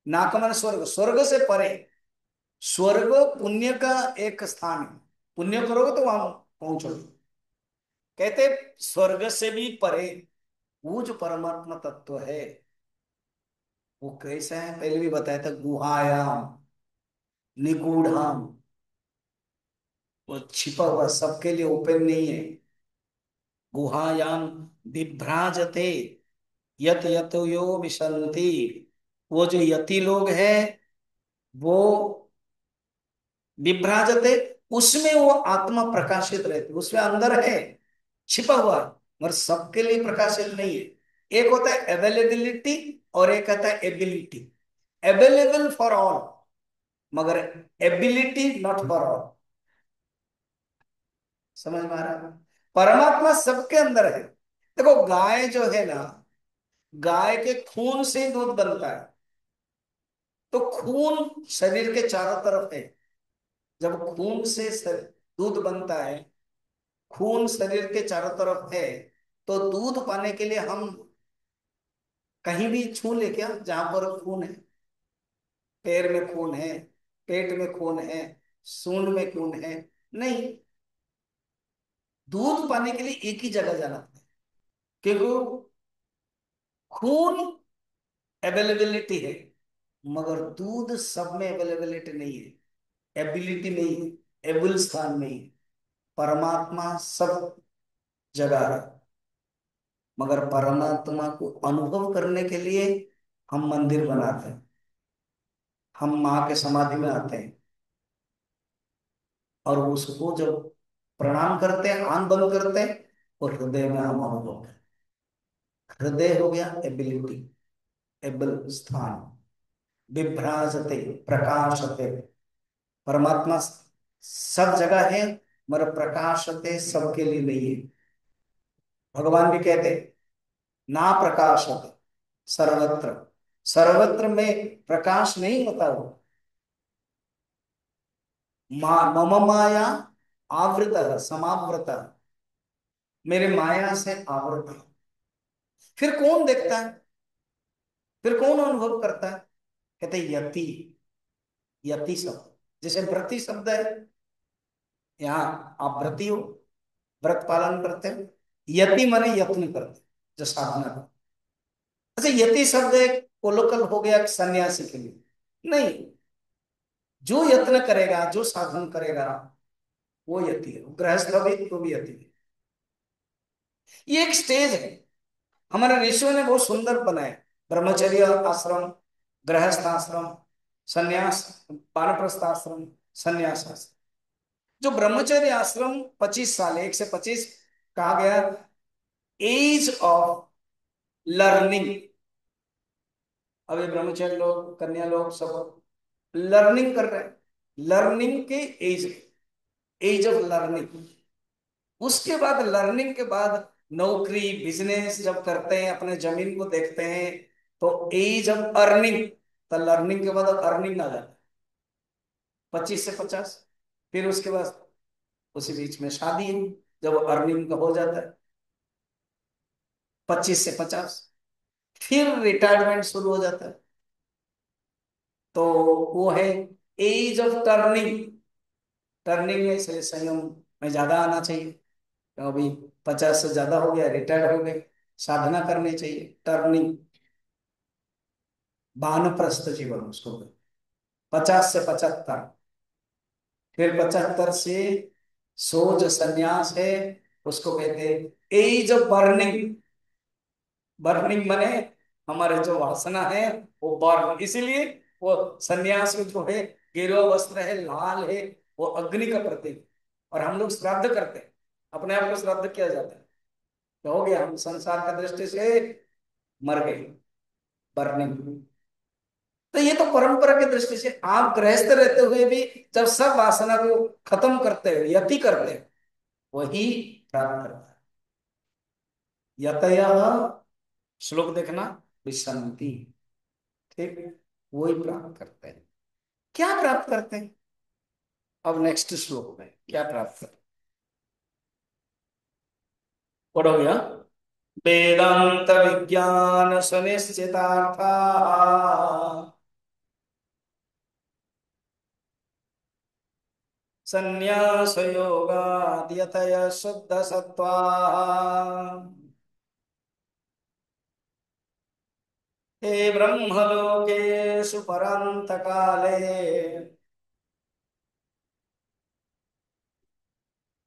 नाकम मने स्वर्ग, स्वर्ग से परे। स्वर्ग पुण्य का एक स्थान है, पुण्य करोगे तो वहां पहुंचोगे। कहते स्वर्ग से भी परे वो जो परमात्मा तत्व है, वो कैसा है पहले भी बताया था, गुहायाम, निगूढ़ाम। वो छिपा हुआ, सबके लिए ओपन नहीं है। गुहायाम विभ्राजते, यत यतो यो विशन्ति। वो जो यति लोग हैं, वो विभ्राजते, उसमें वो आत्मा प्रकाशित रहती, उसमें अंदर है, छिपा हुआ है, मगर सबके लिए प्रकाशित नहीं है। एक होता है अवेलेबिलिटी, और एक होता है एबिलिटी। अवेलेबल फॉर ऑल, मगर एबिलिटी नॉट फॉर ऑल। समझ में आ रहा है? परमात्मा सबके अंदर है। देखो गाय जो है ना, गाय के खून से ही दूध बनता है। तो खून शरीर के चारों तरफ है। जब खून से दूध बनता है, खून शरीर के चारों तरफ है, तो दूध पाने के लिए हम कहीं भी छू ले क्या जहां पर खून है? पैर में खून है, पेट में खून है, सूंड में खून है? नहीं। दूध पाने के लिए एक ही जगह जाना पड़ता है, क्योंकि खून अवेलेबिलिटी है, मगर दूध सब में अवेलेबिलिटी नहीं है, एबिलिटी नहीं है, एबुल स्थान नहीं है। परमात्मा सब जगह है, मगर परमात्मा को अनुभव करने के लिए हम मंदिर बनाते हैं, हम माँ के समाधि में आते हैं, और उसको जब प्रणाम करते हैं, आंख बंद करते हैं, और हृदय में हम अनुभव करते हैं। हृदय हो गया एबिलिटी, एबल स्थान। विभ्राजते, प्रकाशते। परमात्मा सब जगह है, मगर प्रकाशते सबके लिए नहीं है। भगवान भी कहते हैं, ना प्रकाशते सर्वत्र। सर्वत्र में प्रकाश नहीं होता वो। मम माया आवृत समावृत। मेरे माया से आवृत है। फिर कौन देखता है? फिर कौन अनुभव करता है? कहते यति। यति शब्द, जैसे व्रति शब्द है, यहाँ आप व्रती हो, व्रत पालन करते हो। यति माने यत्न करते, जो साधना करते। अच्छा, यति शब्द एक कोलोकल हो गया सन्यासी के लिए? नहीं। जो यत्न करेगा, जो साधन करेगा, वो यति है। गृहस्थ भी तो भी यति है। ये एक स्टेज है। हमारे ऋषियों ने बहुत सुंदर बनाए। ब्रह्मचर्य आश्रम, गृहस्थ आश्रम, संन्यास, वानप्रस्थ आश्रम, संन्यास आश्रम। जो ब्रह्मचर्य आश्रम 25 साल, 1 से 25 कहा गया, एज ऑफ लर्निंग। अभी ब्रह्मचर्य लोग, कन्या लोग सब लर्निंग कर रहे हैं। लर्निंग के एज, एज ऑफ लर्निंग। उसके बाद, लर्निंग के बाद नौकरी बिजनेस जब करते हैं, अपने जमीन को देखते हैं, तो एज ऑफ अर्निंग। तो लर्निंग के बाद अर्निंग आ जाता है, 25 से 50। फिर उसके बाद उसी बीच में शादी है, जब अर्निंग का हो जाता है 25 से 50। फिर रिटायरमेंट शुरू हो जाता है। तो वो है एज ऑफ टर्निंग। टर्निंग में इसलिए संयम में ज्यादा आना चाहिए। तो अभी 50 से ज्यादा हो गया, रिटायर्ड हो गए, साधना करनी चाहिए। टर्निंग, वानप्रस्थ जीवन उसको कहते हैं। 50 से 75। फिर 75 से सो जो संन्यास है, उसको कहते हैं एज ऑफ बर्निंग। बर्निंग माने हमारे जो वासना है वो बर्न, इसीलिए वो संन्यास में जो है गेरुआ वस्त्र है, लाल है, वो अग्नि का प्रतीक है। और हम लोग श्राद्ध करते हैं, अपने आप को श्राद्ध किया जाता है। तो हो गया, हम संसार का दृष्टि से मर गए, बर्निंग। तो ये तो परंपरा की दृष्टि से आप गृहस्थ रहते हुए भी जब सब वासना को खत्म करते हो, यति करते हो, वही प्राप्त करता है। यतया, श्लोक देखना, विसंति। ठीक, वही प्राप्त करते हैं। क्या प्राप्त करते हैं? अब नेक्स्ट श्लोक में क्या प्राप्त करते हैं? पढ़ो भैया। वेदांत विज्ञान सुनिश्चितार्था, संन्यास योगाद्यतय शुद्ध सत्वा, हे ब्रह्मलोकेषु परान्तकाले,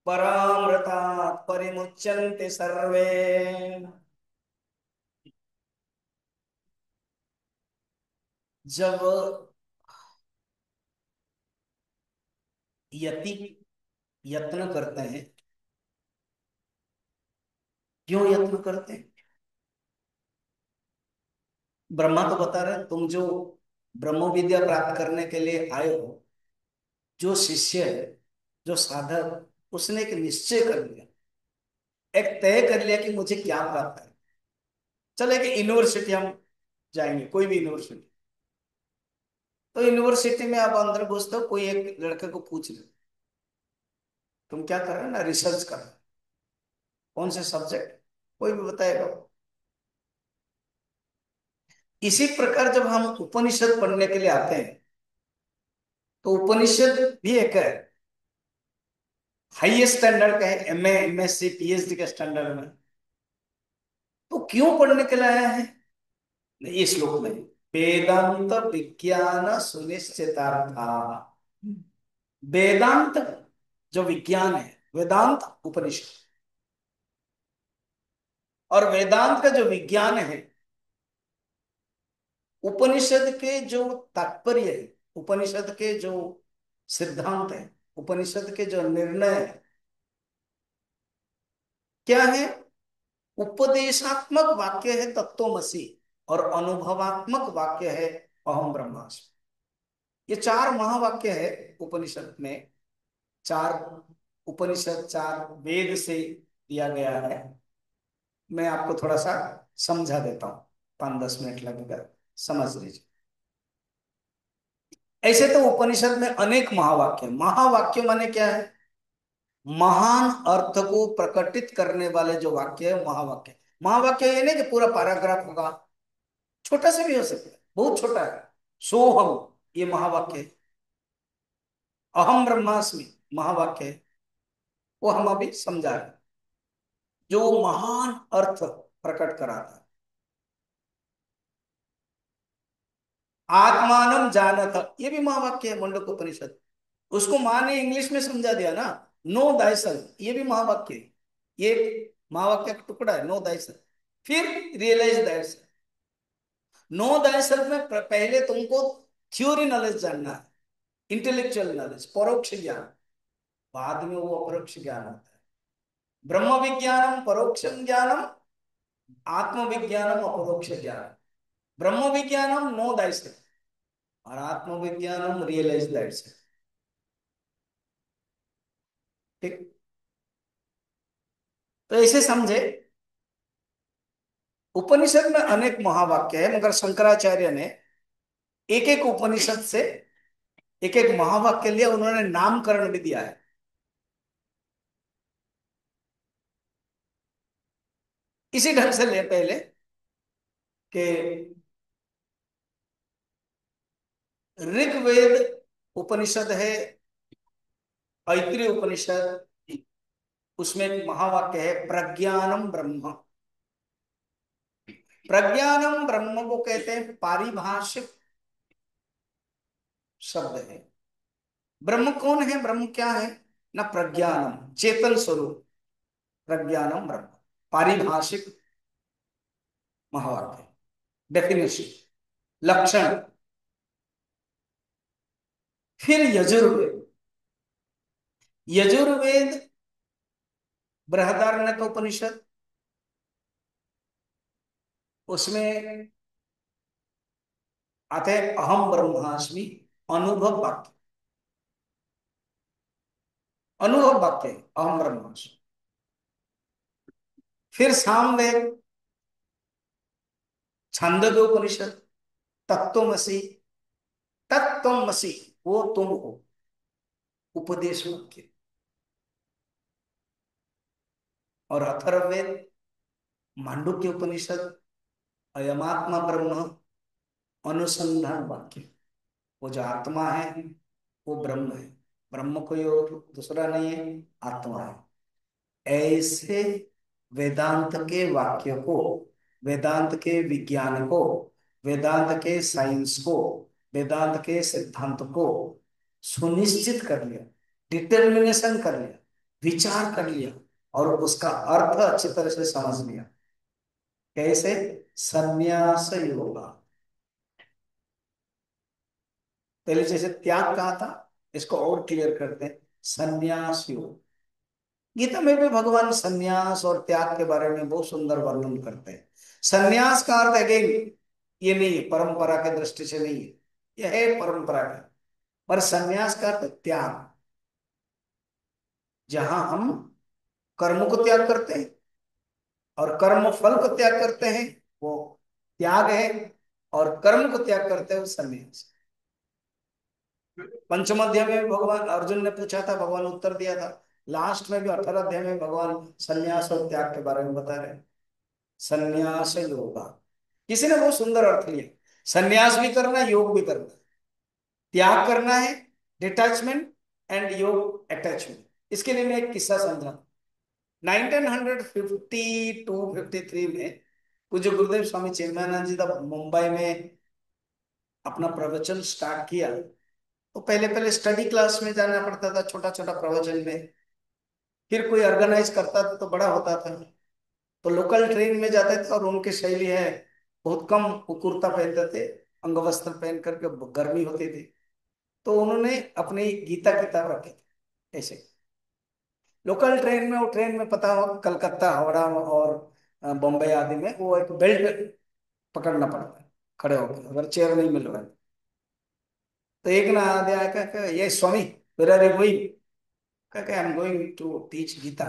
परामृतात् परिमुच्यन्ते सर्वे। जब यति यत्न करते हैं, क्यों यत्न करते हैं? ब्रह्मा तो बता रहे, तुम जो ब्रह्म विद्या प्राप्त करने के लिए आए हो, जो शिष्य है, जो साधक, उसने एक निश्चय कर लिया, एक तय कर लिया कि मुझे क्या प्राप्त है। चले कि यूनिवर्सिटी हम जाएंगे, कोई भी यूनिवर्सिटी। तो यूनिवर्सिटी में आप अंदर घुसते हो, कोई एक लड़के को पूछ ले, तुम क्या कर रहे हो ना, रिसर्च कर रहे हो, कौन से सब्जेक्ट, कोई भी बताएगा। इसी प्रकार जब हम उपनिषद पढ़ने के लिए आते हैं, तो उपनिषद भी एक है, हाईएस्ट स्टैंडर्ड का है, एमए एमएससी पीएचडी के स्टैंडर्ड में। तो क्यों पढ़ने के लिए आया है इस श्लोक में? वेदांत विज्ञान सुनिश्चितार्था। वेदांत जो विज्ञान है, वेदांत उपनिषद, और वेदांत का जो विज्ञान है, उपनिषद के जो तात्पर्य है, उपनिषद के जो सिद्धांत है, उपनिषद के जो निर्णय है, क्या है? उपदेशात्मक वाक्य है तत्वमसि, और अनुभवात्मक वाक्य है अहम ब्रह्मास्मि। ये चार महावाक्य है उपनिषद में। चार उपनिषद, चार वेद से दिया गया है। मैं आपको थोड़ा सा समझा देता हूं, 5-10 मिनट लगेगा, समझ लीजिए। ऐसे तो उपनिषद में अनेक महावाक्य, महावाक्य माने क्या है? महान अर्थ को प्रकटित करने वाले जो वाक्य है, महावाक्य। महावाक्य ये नहीं कि पूरा पैराग्राफ होगा, छोटा से भी हो सकता है, बहुत छोटा है। सोहम, ये महावाक्य है। अहम ब्रह्मास्मि महावाक्य है, वो हम अभी समझा रहे हैं, जो महान अर्थ प्रकट कराता है। आत्मानम जानत, ये भी महावाक्य है, मुंडक उपनिषद। उसको माँ ने इंग्लिश में समझा दिया ना, नो दाई सेल्फ, ये भी महावाक्य है। ये एक महावाक्य का टुकड़ा है, नो दाई सेल्फ। फिर realise that self. Know thyself में पहले तुमको थ्योरी नॉलेज जानना है, इंटेलेक्चुअल नॉलेज, परोक्ष ज्ञान। बाद में वो अपरोक्ष ज्ञान आता है। ब्रह्म विज्ञानम परोक्षम ज्ञानम, आत्मविज्ञानम अपरोक्ष ज्ञान। ब्रह्म विज्ञानम नो दाई सेल्फ, और आत्मविज्ञानम रियलाइज दैट सेल्फ। ठीक, तो ऐसे समझे। उपनिषद में अनेक महावाक्य है, मगर शंकराचार्य ने एक एक उपनिषद से एक एक महावाक्य लिया, उन्होंने नामकरण भी दिया है। इसी ढंग से ले पहले कि ऋग्वेद उपनिषद है, ऐत्रेय उपनिषद, उसमें एक महावाक्य है प्रज्ञानम ब्रह्म। प्रज्ञानम ब्रह्म को कहते हैं पारिभाषिक शब्द है। ब्रह्म कौन है, ब्रह्म क्या है ना? प्रज्ञानम चेतन स्वरूप, प्रज्ञानम ब्रह्म, पारिभाषिक महावाक्य, डेफिनेशन, लक्षण। फिर यजुर्वेद, यजुर्वेद बृहदारण्यक उपनिषद, उसमें आते हैं अहम ब्रह्मास्मि, अनुभव वाक्य, अनुभव वाक्य अहम ब्रह्मास्मि। फिर सामवेद, छांदोग्य उपनिषद, तत्वमसि, तत्वमसि वो तुम हो, उपदेश वाक्य। और अथर्ववेद, मांडुक्य उपनिषद, अयमात्मा ब्रह्म, अनुसंधान वाक्य। वो जो आत्मा है वो ब्रह्म है, ब्रह्म कोई और दूसरा नहीं है, आत्मा है। ऐसे वेदांत के वाक्य को, वेदांत के विज्ञान को, वेदांत के साइंस को, वेदांत के सिद्धांत को सुनिश्चित कर लिया, डिटर्मिनेशन कर लिया, विचार कर लिया, और उसका अर्थ अच्छी तरह से समझ लिया। कैसे? संन्यास योगा। पहले जैसे त्याग कहा था, इसको और क्लियर करते हैं, संन्यास योग। गीता में भी भगवान संन्यास और त्याग के बारे में बहुत सुंदर वर्णन करते हैं। संन्यास का अर्थ अगेन ये नहीं है, परंपरा के दृष्टि से नहीं है। यह है परंपरा का। पर संन्यास का अर्थ त्याग, जहां हम कर्म को त्याग करते हैं और कर्म फल को त्याग करते हैं, वो त्याग है। और कर्म को त्याग करते हैं, वो संन्यास। पंचम अध्याय में भगवान अर्जुन ने पूछा था, भगवान उत्तर दिया था। लास्ट में भी 18 अध्याय में भगवान संन्यास और त्याग के बारे में बता रहे हैं। संन्यास योगा, किसी ने बहुत सुंदर अर्थ लिया। संन्यास भी करना, योग भी करना। त्याग करना है डिटैचमेंट, एंड योग अटैचमेंट। इसके लिए मैं एक किस्सा समझा। 1952-53 में पूज्य गुरुदेव स्वामी चिन्मयानंद जी जब मुंबई में अपना प्रवचन स्टार्ट किया, तो पहले पहले स्टडी क्लास में जाना पड़ता था, छोटा छोटा प्रवचन में। फिर कोई ऑर्गेनाइज करता था तो बड़ा होता था। तो लोकल ट्रेन में जाते थे, और उनकी शैली है, बहुत कम वो कुर्ता पहनते थे, अंग वस्त्र पहन करके, गर्मी होती थी। तो उन्होंने अपनी गीता किताब रखे थे ऐसे। लोकल ट्रेन में, वो ट्रेन में पता हो कलकत्ता, हावड़ा और बम्बई आदि में, वो एक बेल्ट पकड़ना पड़ता है खड़े होकर, अगर चेयर नहीं मिल रहा है। तो एक ना आदमी आया, कहा, ये Swami, where are you going? कहा, I am going to teach Gita.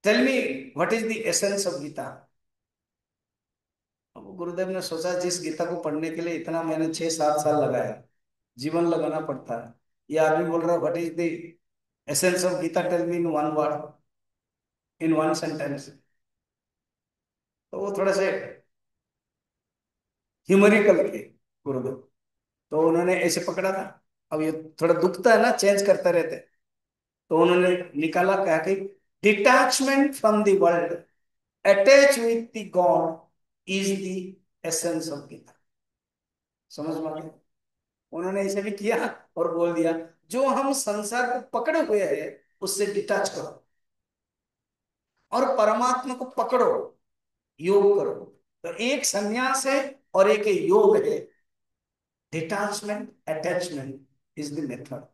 Tell me what is the essence of Gita. अब गुरुदेव ने सोचा, जिस गीता को पढ़ने के लिए इतना मैंने 6-7 साल लगाया, जीवन लगाना पड़ता है, ये आदमी बोल रहा है what is the essence of Gita, tell me in one word, in one sentence. तो वो थोड़ा से ह्यूमरिकल थे गुरुदेव। तो उन्होंने ऐसे पकड़ा था। अब ये थोड़ा दुखता है ना, चेंज करते रहते। तो उन्होंने निकाला, कहा कि detachment from the world, attach with the god, is the essence of Gita. समझ में आ गया? उन्होंने ऐसे भी किया और बोल दिया, जो हम संसार को पकड़े हुए हैं, उससे डिटैच करो और परमात्मा को पकड़ो, योग करो। तो एक संन्यास है और एक योग है। Detachment, attachment is the method.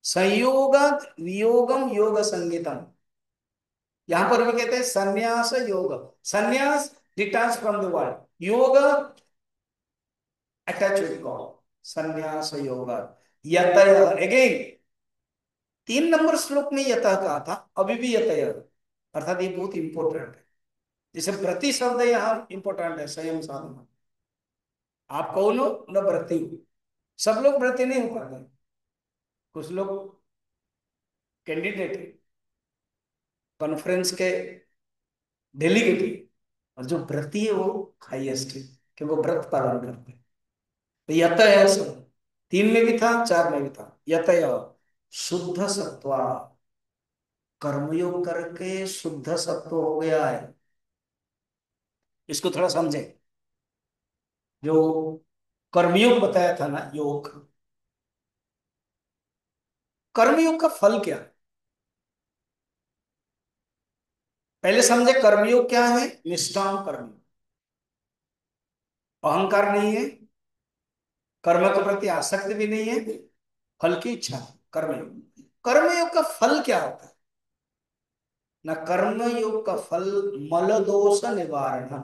संयोग वियोगम योग संगीतम। यहां पर भी कहते हैं संन्यास योग। संन्यास डिटैच फ्रॉम द वर्ल्ड, योग अटैच विद गॉड। संन्यास योग यतय, अगेन 3 नंबर श्लोक में यतः कहा था, अभी भी यतय, अर्थात ये बहुत इंपॉर्टेंट है। जैसे व्रति शब्द यहाँ इंपॉर्टेंट है, संयम साधना। आप कौन हो? न व्रति हो। सब लोग व्रति नहीं हो पाते, कुछ लोग कैंडिडेट है, कॉन्फ्रेंस के डेलीगेट है, और जो व्रती है वो हाईएस्ट है, क्योंकि वो व्रत पालन करते हैं। तो यतय है सब, 3 में भी था, 4 में भी था। यतय शुद्ध सत्वा, कर्मयोग करके शुद्ध सत्व हो गया है। इसको थोड़ा समझे। जो कर्मयोग बताया था ना, योग, कर्मयोग का फल क्या है? पहले समझे कर्मयोग क्या है। निष्काम कर्म, अहंकार नहीं है, कर्म के प्रति आसक्ति भी नहीं है, फल की इच्छा। कर्मयोग, कर्मयोग का फल क्या होता है ना? कर्मयोग का फल मल दोष निवारण।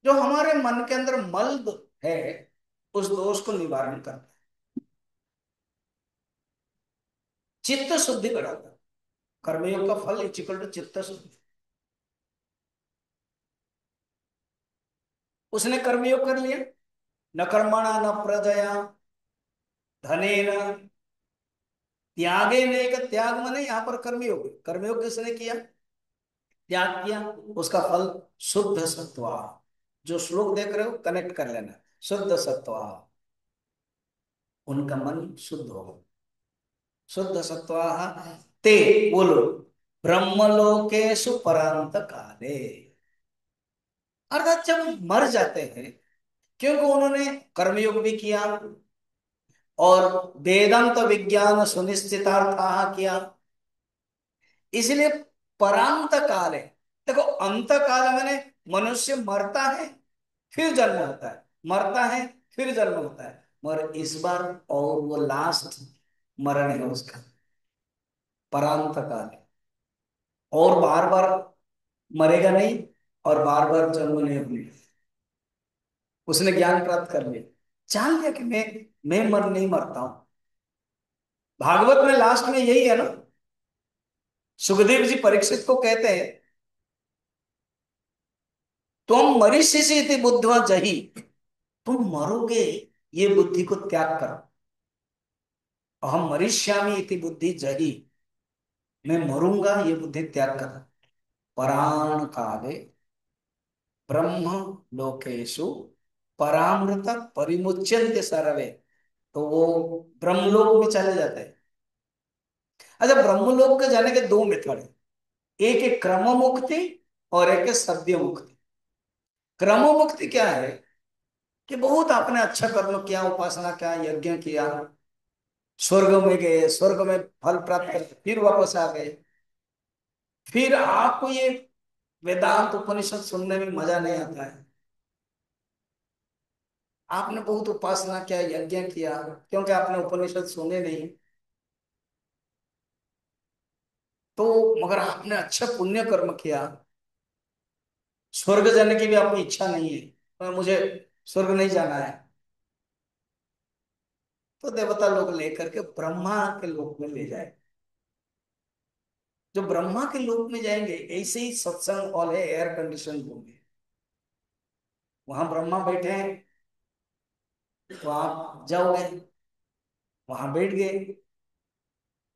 जो हमारे मन के अंदर मल है, उस दोष को निवारण करता है, चित्त शुद्धि कराता है। कर्मयोग का फल इज इक्वल टू चित्त शुद्धि। उसने कर्मयोग कर लिया, न कर्मणा न प्रजया धनेन त्यागे ने का त्याग, माने यहाँ पर कर्मयोग। कर्मयोग किसने किया? त्याग किया। उसका फल शुद्ध सत्वा। जो श्लोक देख रहे हो कनेक्ट कर लेना, शुद्ध सत्वा, उनका मन शुद्ध हो। शुद्ध सत्वा ते, बोलो, ब्रह्मलोकेशु परांत काले। अर्थात जब मर जाते हैं, क्योंकि उन्होंने कर्मयोग भी किया और वेदांत विज्ञान सुनिश्चितार्थ किया, इसलिए परांत काल है। देखो, अंत काल मैंने मनुष्य मरता है फिर जन्म होता है, मरता है फिर जन्म होता है, मगर इस बार और वो लास्ट मरण है उसका, परांत काल है। और बार बार मरेगा नहीं, और बार बार जन्म नहीं होगा। उसने ज्ञान प्राप्त कर लिया, जान लिया कि मैं मर नहीं मरता हूं। भागवत में लास्ट में यही है ना, सुखदेव जी परीक्षित को कहते हैं, तुम मरीषिषि इति बुद्ध्वा जहि, तुम मरोगे ये बुद्धि को त्याग करो। अहम मरिष्यामि इति बुद्धि जहि, मैं मरूंगा ये बुद्धि त्याग करो। पराण काले ब्रह्म लोकेशु परामृत परिमुच्यन्ते सर्वे, तो वो ब्रह्मलोक में चले जाते हैं। अच्छा, ब्रह्मलोक के जाने के दो मेथड है, एक है क्रम मुक्ति और एक है सद्य मुक्ति। क्रम मुक्ति क्या है कि बहुत आपने अच्छा कर्म किया, उपासना किया, यज्ञ किया, स्वर्ग में गए, स्वर्ग में फल प्राप्त कर फिर वापस आ गए, फिर आपको ये वेदांत उपनिषद सुनने में मजा नहीं आता है। आपने बहुत उपासना किया, यज्ञ किया, क्योंकि आपने उपनिषद सुने नहीं, तो मगर आपने अच्छा पुण्य कर्म किया, स्वर्ग जाने की भी आपको इच्छा नहीं है, तो मुझे स्वर्ग नहीं जाना है, तो देवता लोग लेकर के ब्रह्मा के लोक में ले जाए। जो ब्रह्मा के लोक में जाएंगे, ऐसे ही सत्संग हॉल है, एयर कंडीशन रूम है, वहां ब्रह्मा बैठे हैं, तो आप जाओगे, वहां बैठ गए,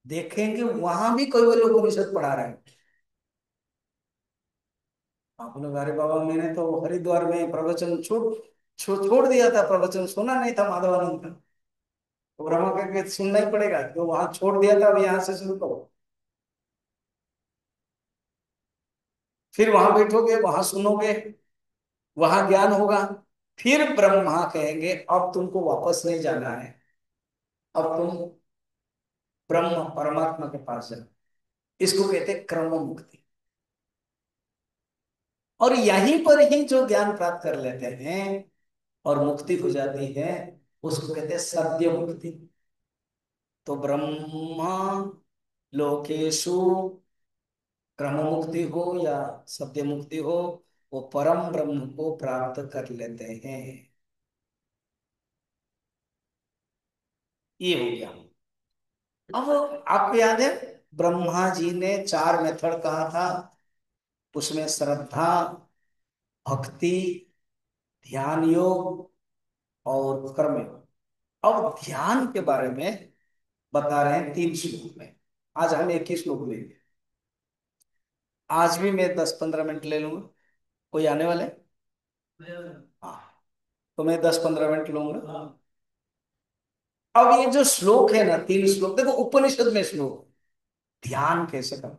देखेंगे वहां भी कोई लोग उपनिषद पढ़ा रहे हैं। आप लोग, अरे बाबा मैंने तो हरिद्वार में प्रवचन छोड़ दिया था, प्रवचन सुना नहीं था माधवानंद का, तो ब्रह्मा करके सुनना ही पड़ेगा, तो वहां छोड़ दिया था, अब यहाँ से शुरू करो। फिर वहां बैठोगे, वहां सुनोगे, वहां ज्ञान होगा, फिर ब्रह्मा कहेंगे अब तुमको वापस नहीं जाना है, अब तुम ब्रह्म परमात्मा के पास जाओ। इसको कहते हैं क्रम मुक्ति। और यहीं पर ही जो ज्ञान प्राप्त कर लेते हैं और मुक्ति हो जाती है, उसको कहते हैं सद्य मुक्ति। तो ब्रह्मा लोकेशु क्रम मुक्ति हो या सत्य मुक्ति हो, वो परम ब्रह्म को प्राप्त कर लेते हैं। ये हो गया। अब आपको याद है, ब्रह्मा जी ने चार मेथड कहा था, उसमें श्रद्धा, भक्ति, ध्यान योग और कर्म योग। अब ध्यान के बारे में बता रहे हैं तीन श्लोक में, आज हम एक ही श्लोक लेंगे। आज भी मैं 10-15 मिनट ले लूंगा, कोई आने वाले? हाँ, तो मैं 10-15 मिनट लूंगा। अब ये जो श्लोक है ना, तीन श्लोक, देखो उपनिषद में श्लोक ध्यान कैसे करना।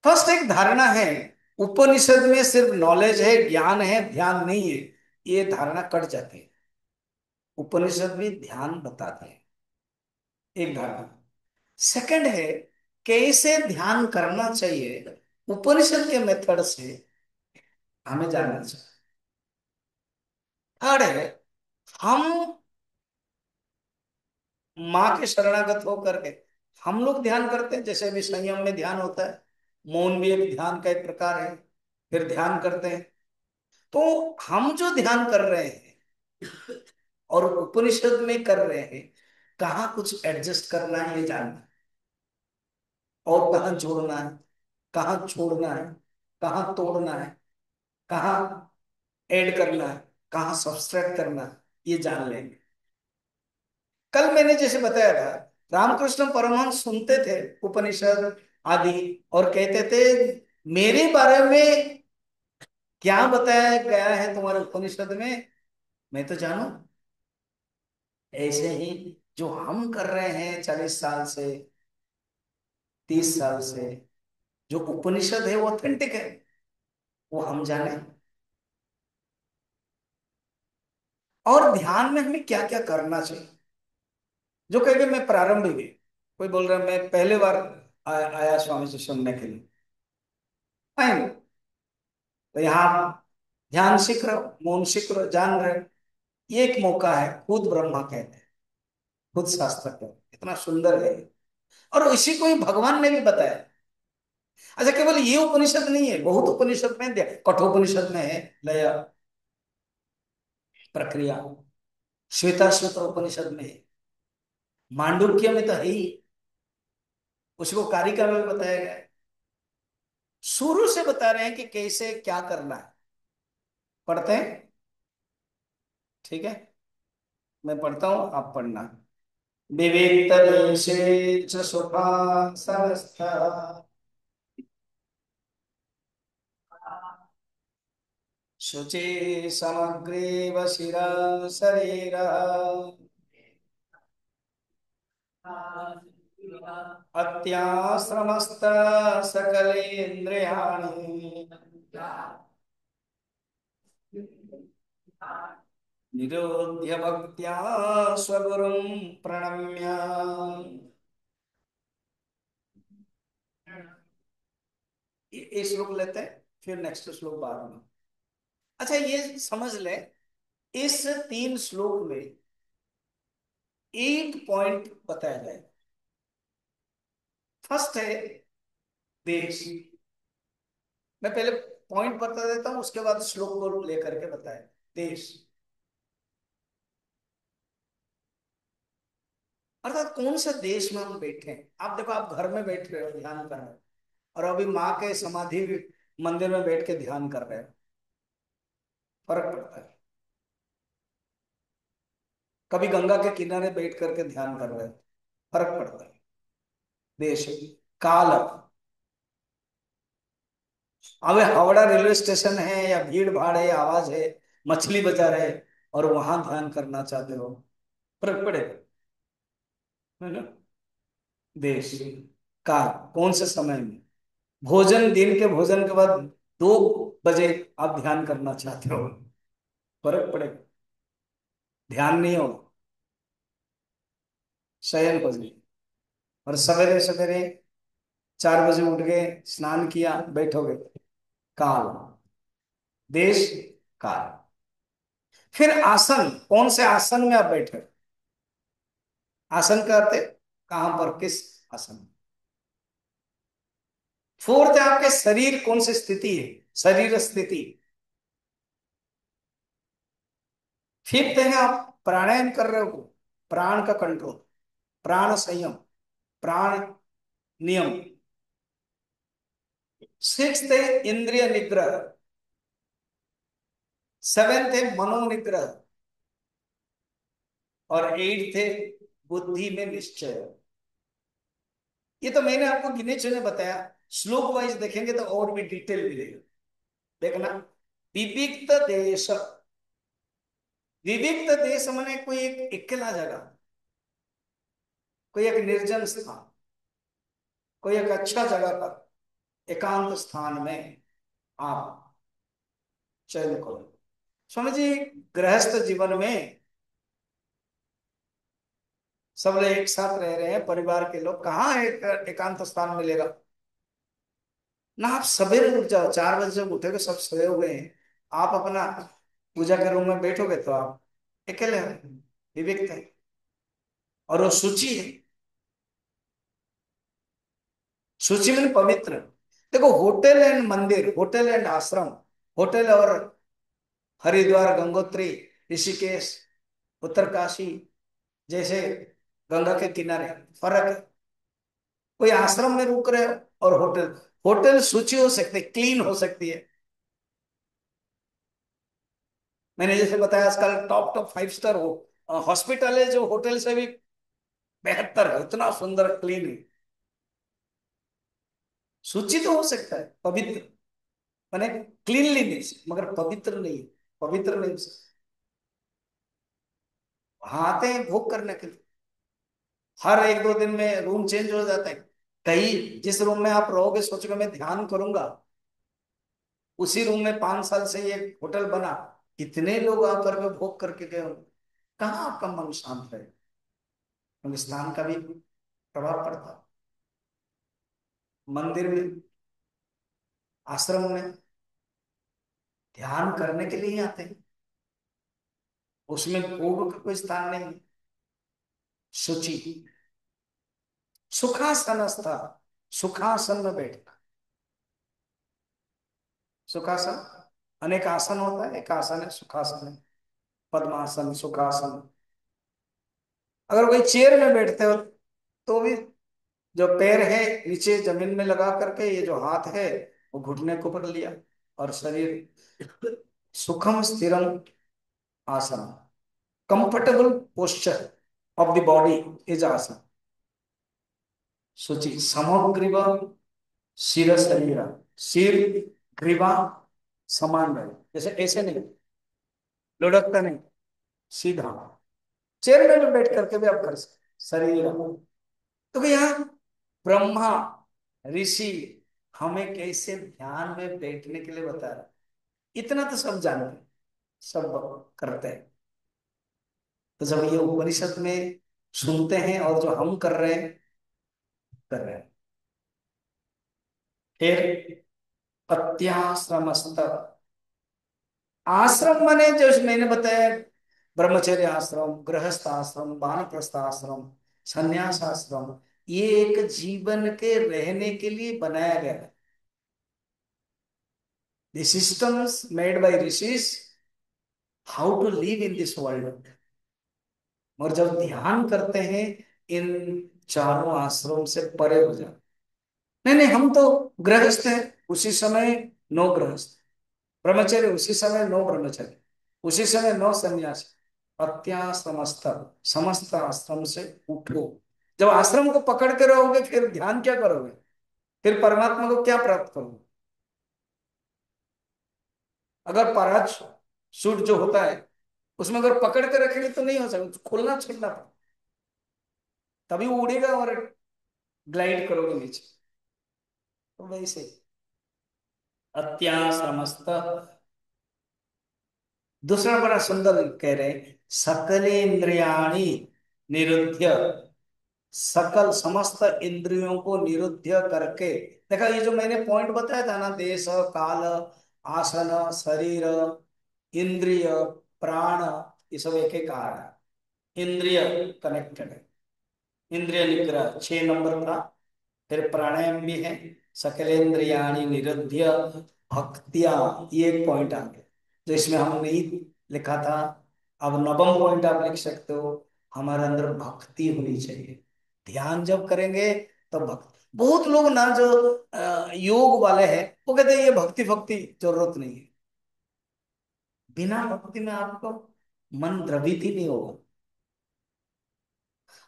फर्स्ट एक धारणा है, उपनिषद में सिर्फ नॉलेज है, ज्ञान है, ध्यान नहीं है, ये धारणा कट जाती है। उपनिषद भी ध्यान बताते हैं, एक धारणा। सेकंड है, कैसे ध्यान करना चाहिए, उपनिषद के मेथड से हमें जानना चाहिए। थर्ड है, हम माँ के शरणागत होकर के हम लोग ध्यान करते हैं, जैसे भी संयम में ध्यान होता है, मौन भी एक ध्यान का एक प्रकार है, फिर ध्यान करते हैं। तो हम जो ध्यान कर रहे हैं और उपनिषद में कर रहे हैं, कहाँ कुछ एडजस्ट करना है ये जानना है, और कहाँ जोड़ना है, कहाँ छोड़ना है, कहाँ तोड़ना है, कहाँ ऐड करना है, कहाँ सब्सट्रैक्ट करना है, ये जान लेंगे। कल मैंने जैसे बताया था, रामकृष्ण परमहंस सुनते थे उपनिषद आदि और कहते थे मेरे बारे में क्या बताया गया है तुम्हारे उपनिषद में, मैं तो जानू। ऐसे ही जो हम कर रहे हैं 40 साल से, 30 साल से, जो उपनिषद है वो ऑथेंटिक है, वो हम जाने। और ध्यान में हमें क्या क्या करना चाहिए, जो कहेंगे मैं प्रारंभिक है, कोई बोल रहा है मैं पहले बार आया स्वामी से सुनने के लिए, फाइन, तो यहाँ आप ध्यान सीख रहे हो, मौन सीख रहे हो, जान रहे हो, ये एक मौका है, खुद ब्रह्मा कहते हैं, खुद शास्त्र कहते हैं, इतना सुंदर है। और इसी को ही भगवान ने भी बताया, अच्छा, केवल ये उपनिषद नहीं है, बहुत उपनिषद में दिया, कठोपनिषद में है लय प्रक्रिया, श्वेता श्वेत्र उपनिषद में है, मांडुक्य में तो है ही, उसको कारिका में भी बताया गया है। शुरू से बता रहे हैं कि कैसे क्या करना है। पढ़ते हैं, ठीक है, मैं पढ़ता हूं, आप पढ़ना। विविक्त देशे च सुखासनस्थः शुचि समग्रेव शिरा शरीरः अत्याश्रमस्त सकलेन्द्रियाणि निरोध्य भक्त्या स्वगुरुं प्रणम्य। ये श्लोक लेते हैं, फिर नेक्स्ट श्लोक बाद में। अच्छा, ये समझ ले, इस 3 श्लोक में एक पॉइंट बताया जाए। फर्स्ट है देश। मैं पहले पॉइंट बता देता हूं, उसके बाद श्लोक को लेकर के बताए। देश अर्थात कौन से देश में हम बैठे हैं। आप देखो, आप घर में बैठ रहे हो, ध्यान कर रहे हो, और अभी माँ के समाधि मंदिर में बैठ के ध्यान कर रहे हो, फर्क पड़ता है। कभी गंगा के किनारे बैठ करके ध्यान कर रहे हो, फर्क पड़ता है। देश, काल, अब हावड़ा रेलवे स्टेशन है या भीड़ भाड़ है, आवाज है, मछली बाजार है, और वहां ध्यान करना चाहते हो, फर्क पड़ेगा, है ना। देश, काल, कौन से समय में, भोजन, दिन के भोजन के बाद 2 बजे आप ध्यान करना चाहते हो, फर्क पड़ेगा, ध्यान नहीं होगा, शयन हो जाए। और सवेरे सवेरे 4 बजे उठ गए, स्नान किया, बैठोगे, काल, देश, काल। फिर आसन, कौन से आसन में आप बैठे, आसन का अर्थ है कहां पर, किस आसन। फोर्थ है आपके शरीर कौन सी स्थिति है, शरीर स्थिति। फिफ्थ है आप प्राणायाम कर रहे हो, प्राण का कंट्रोल, प्राण संयम, प्राण नियम। सिक्स्थ है इंद्रिय निग्रह। सेवेंथ है मनोनिग्रह। और एट्थ है बुद्धि में निश्चय। ये तो मैंने आपको गिने चुने बताया, श्लोक वाइज देखेंगे तो और भी डिटेल मिलेगा। देखना, विविक्त देश, विविक्त देश माने कोई एक अकेला जगह, कोई एक निर्जन स्थान, कोई एक अच्छा जगह पर, एकांत स्थान में आप चयन करो। स्वामी जी, गृहस्थ जीवन में सब लोग एक साथ रह रहे हैं, परिवार के लोग, कहाँ एक एकांत स्थान मिलेगा ना। आप सवेरे उठ जाओ, 4 बजे जब उठोगे, सब सोए हुए हैं, आप अपना पूजा के रूम में बैठोगे तो आप अकेले हो, विविक्त है, और वो शुचि है। शुचि में पवित्र। देखो, होटल एंड मंदिर, होटल एंड आश्रम, होटल और हरिद्वार, गंगोत्री, ऋषिकेश, उत्तरकाशी जैसे गंगा के किनारे, फर्क है। कोई आश्रम में रुक रहे हो, और होटल, होटल शुचि हो सकती है, क्लीन हो सकती है। मैंने जैसे बताया, आजकल टॉप टॉप 5 स्टार हो हॉस्पिटल है, जो होटल से भी बेहतर है, इतना सुंदर क्लीन है। शुचि तो हो सकता है, पवित्र माने क्लीनलीनेस, मगर पवित्र नहीं, पवित्र नहीं हो सकता। वहां आते हैं भोग करने के लिए, हर 1-2 दिन में रूम चेंज हो जाता है। कहीं जिस रूम में आप रहोगे, सोचोगे मैं ध्यान करूंगा, उसी रूम में 5 साल से ये होटल बना, कितने लोग आकर के भोग करके गए होंगे। कहाँ आपका मन शांत है, क्योंकि स्नान का भी प्रभाव पड़ता है। मंदिर में, आश्रम में ध्यान करने के लिए ही आते हैं, उसमें भोग का कोई स्थान नहीं। शुचि, सुखासन था, सुखासन में बैठना, सुखासन, अनेक आसन होता है, एक आसन है सुखासन है, पद्मासन, सुखासन। अगर कोई चेयर में बैठते हो तो भी जो पैर है नीचे जमीन में लगा करके, ये जो हाथ है वो घुटने के ऊपर लिया, और शरीर सुखम स्थिरम आसन, comfortable posture of the body is आसन। सूची समग्रीवा शिर शरीर, सिर ग्रीवा समान रहे, जैसे ऐसे नहीं, लुढ़कता नहीं, सीधा। चेयर में भी बैठ करके भी आप कर सकते, शरीर। तो यहाँ ब्रह्मा ऋषि हमें कैसे ध्यान में बैठने के लिए बता रहा है। इतना तो सब जानते हैं, सब करते हैं। तो जब ये उपनिषद में सुनते हैं और जो हम कर रहे हैं, कर रहे हैं। फिर पत्याश्रमस्त, आश्रम माने जो मैंने बताया, ब्रह्मचर्य आश्रम, गृहस्थ आश्रम, वानप्रस्थ आश्रम, संन्यास आश्रम, ये एक जीवन के रहने के लिए बनाया गया है। द सिस्टम्स मेड बाय ऋषिज, how to live in this world. और जब ध्यान करते हैं, इन चारों आश्रम से परे हो जाए। नहीं नहीं, हम तो गृहस्थ हैं, उसी समय नो गृहस्थ, ब्रह्मचर्य उसी समय नो ब्रह्मचर्य, उसी समय नो संन्यास, अत्याश्रमस्थ, समस्त आश्रम से उठो। जब आश्रम को पकड़ के रहोगे फिर ध्यान क्या करोगे, फिर परमात्मा को क्या प्राप्त करोगे। अगर पराज सूट जो होता है उसमें अगर पकड़ के रखेंगे तो नहीं हो सकता, खोलना छोड़ना पड़ेगा, तभी वो उड़ेगा और ग्लाइड करोगे नीचे। तो वैसे अत्याश्रमस्थ। दूसरा बड़ा सुंदर कह रहे हैं, सकलेन्द्रियाणि निरुद्ध्य, सकल समस्त इंद्रियों को निरुद्ध करके। देखा, ये जो मैंने पॉइंट बताया था ना, देश काल आसन शरीर इंद्रिय प्राण, ये सब एक एक आ रहा है। इंद्रिय कनेक्टेड है, इंद्रिय निग्रह 6 नंबर था। फिर प्राणायाम भी है, सकलेन्द्रियाणि निरुध्य भक्तिया, ये एक पॉइंट आ गया जो इसमें हम नहीं लिखा था। अब नवम पॉइंट आप लिख सकते हो, हमारे अंदर भक्ति होनी चाहिए। ध्यान जब करेंगे तो भक्ति। बहुत लोग ना जो योग वाले हैं वो कहते हैं ये भक्ति भक्ति जरूरत नहीं है। बिना भक्ति में आपको मन द्रवित ही नहीं होगा।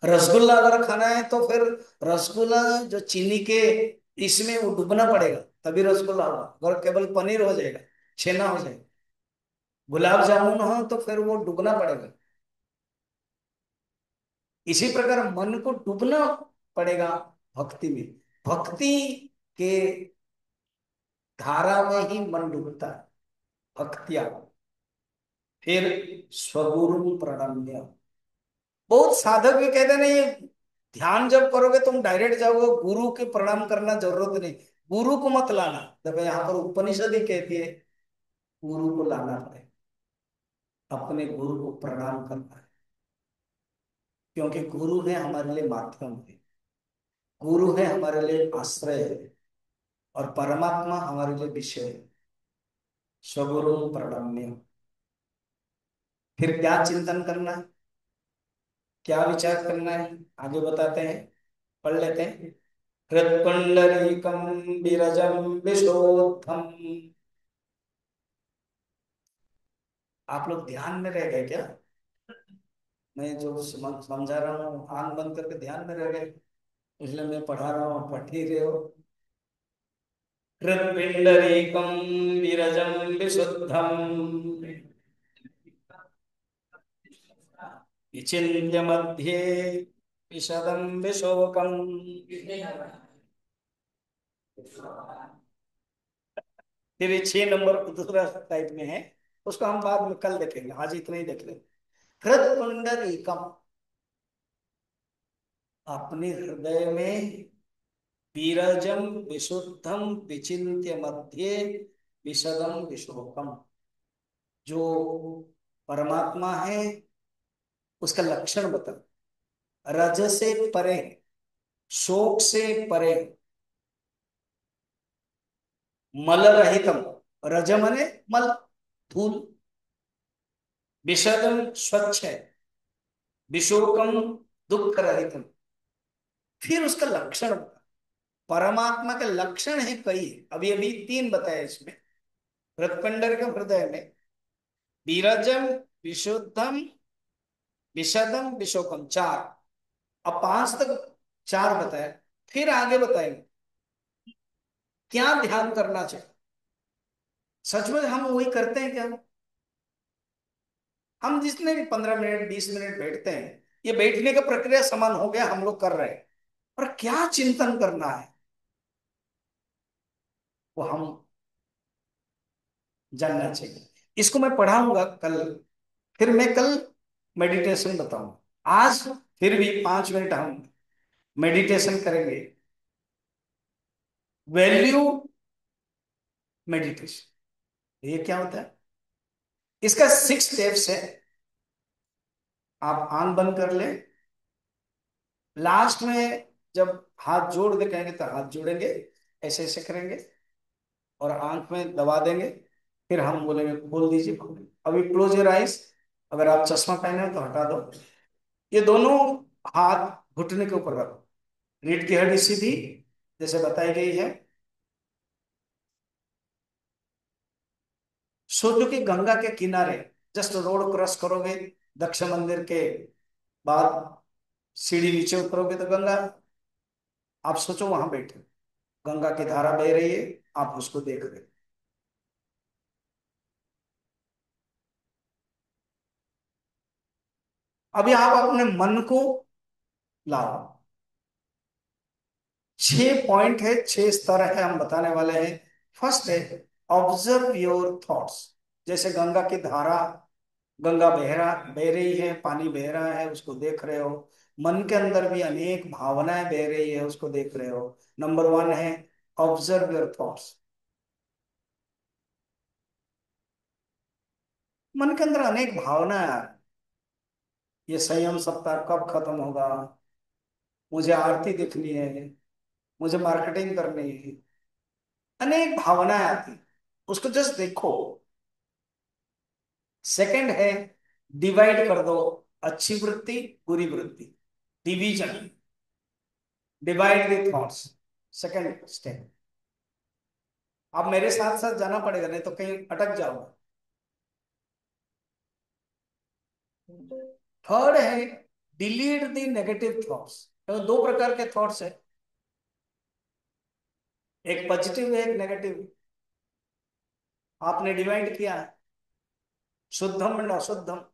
रसगुल्ला अगर खाना है तो फिर रसगुल्ला जो चीनी के इसमें वो डूबना पड़ेगा, तभी रसगुल्ला होगा। अगर केवल पनीर हो जाएगा, छेना हो जाएगा, गुलाब जामुन हो तो फिर वो डूबना पड़ेगा। इसी प्रकार मन को डूबना पड़ेगा भक्ति में। भक्ति के धारा में ही मन डूबता है, भक्तिया। फिर स्वगुरु प्रणम्य, बहुत साधक भी कहते नहीं, ये ध्यान जब करोगे तुम डायरेक्ट जाओगे, गुरु के प्रणाम करना जरूरत नहीं, गुरु को मत लाना। देखो यहाँ पर उपनिषद ही कहती है गुरु को लाना पड़े, अपने गुरु को प्रणाम करना है, क्योंकि गुरु है हमारे लिए माध्यम है, गुरु है हमारे लिए आश्रय है, और परमात्मा हमारे लिए विषय है। स्वगुरु प्रणम्य। फिर क्या चिंतन करना है, क्या विचार करना है, आगे बताते हैं, पढ़ लेते हैं। हृत्कुंडलीकं विरजं विशोत्थम। आप लोग ध्यान में रह गए क्या? मैं जो समझा रहा हूँ आंख बंद करके ध्यान में रह गए, इसलिए मैं पढ़ा रहा हूँ, पढ़ ही रहे हो। हृत्पिंडरीकं विरजं विशुद्धम विचिन्त्य मध्ये विशदं विशोकम्। फिर ये 6 नंबर दूसरा टाइप में है, उसको हम बाद में कल देखेंगे, आज इतना ही देख लेंगे। हृत्कुंडलीकम, अपने हृदय में बीरजम विशुद्धम विचिन्त्य मध्ये विशदम विशोकम, जो परमात्मा है उसका लक्षण बता। रज से परे, शोक से परे, मल रहितम, रज मने मल, धूल। विशदम स्वच्छ है, विशोकम दुख रहित। फिर उसका लक्षण, परमात्मा के लक्षण है कई, अभी अभी तीन बताए इसमें। हृत्पिंडर के हृदय में बीरजम, विशुद्धम, विशदम, विशोकम, चार। अब पांच तक चार बताए, फिर आगे बताएंगे क्या ध्यान करना चाहिए। सच में हम वही करते हैं क्या? हम जितने भी 15 मिनट 20 मिनट बैठते हैं, ये बैठने का प्रक्रिया समान हो गया, हम लोग कर रहे हैं। और क्या चिंतन करना है वो हम जानना चाहिए। इसको मैं पढ़ाऊंगा कल, फिर मैं कल मेडिटेशन बताऊंगा। आज फिर भी 5 मिनट हम मेडिटेशन करेंगे। वैल्यू मेडिटेशन, ये क्या होता है? इसका 6 स्टेप्स है। आप आंख बंद कर ले, लास्ट में जब हाथ जोड़ दे कहेंगे तो हाथ जोड़ेंगे, ऐसे ऐसे करेंगे और आंख में दबा देंगे। फिर हम बोलेंगे खोल दीजिए, खोल। अभी क्लोज योर आइज। अगर आप चश्मा पहने हो तो हटा दो। ये दोनों हाथ घुटने के ऊपर रखो, रीढ़ की हड्डी सीधी जैसे बताई गई है। सोचो कि गंगा के किनारे, जस्ट रोड क्रॉस करोगे, दक्ष मंदिर के बाद सीढ़ी नीचे उतरोगे तो गंगा, आप सोचो वहां बैठे, गंगा की धारा बह रही है, आप उसको देख रहे हो। अभी आप अपने मन को लाओ। 6 पॉइंट है, 6 स्तर है, हम बताने वाले हैं। फर्स्ट है ऑब्जर्व योर थॉट्स। जैसे गंगा की धारा, गंगा बह रही है, पानी बह रहा है, उसको देख रहे हो। मन के अंदर भी अनेक भावनाएं बह रही है, उसको देख रहे हो। नंबर 1 है ऑब्जर्व योर थॉट्स। मन के अंदर अनेक भावनाएं आ रही। ये संयम सप्ताह कब खत्म होगा, मुझे आरती देखनी है, मुझे मार्केटिंग करनी है, अनेक भावनाएं आती, उसको जस्ट देखो। सेकंड है डिवाइड कर दो, अच्छी वृत्ति, बुरी वृत्ति, division, divide the thoughts. Second step. आप मेरे साथ साथ जाना पड़ेगा, नहीं तो कहीं अटक जाओगे। थर्ड है डिलीट द नेगेटिव थॉट्स। तो दो प्रकार के थॉट्स है, एक पॉजिटिव है, एक नेगेटिव। आपने डिवाइड किया है, शुद्धम एंड अशुद्धम,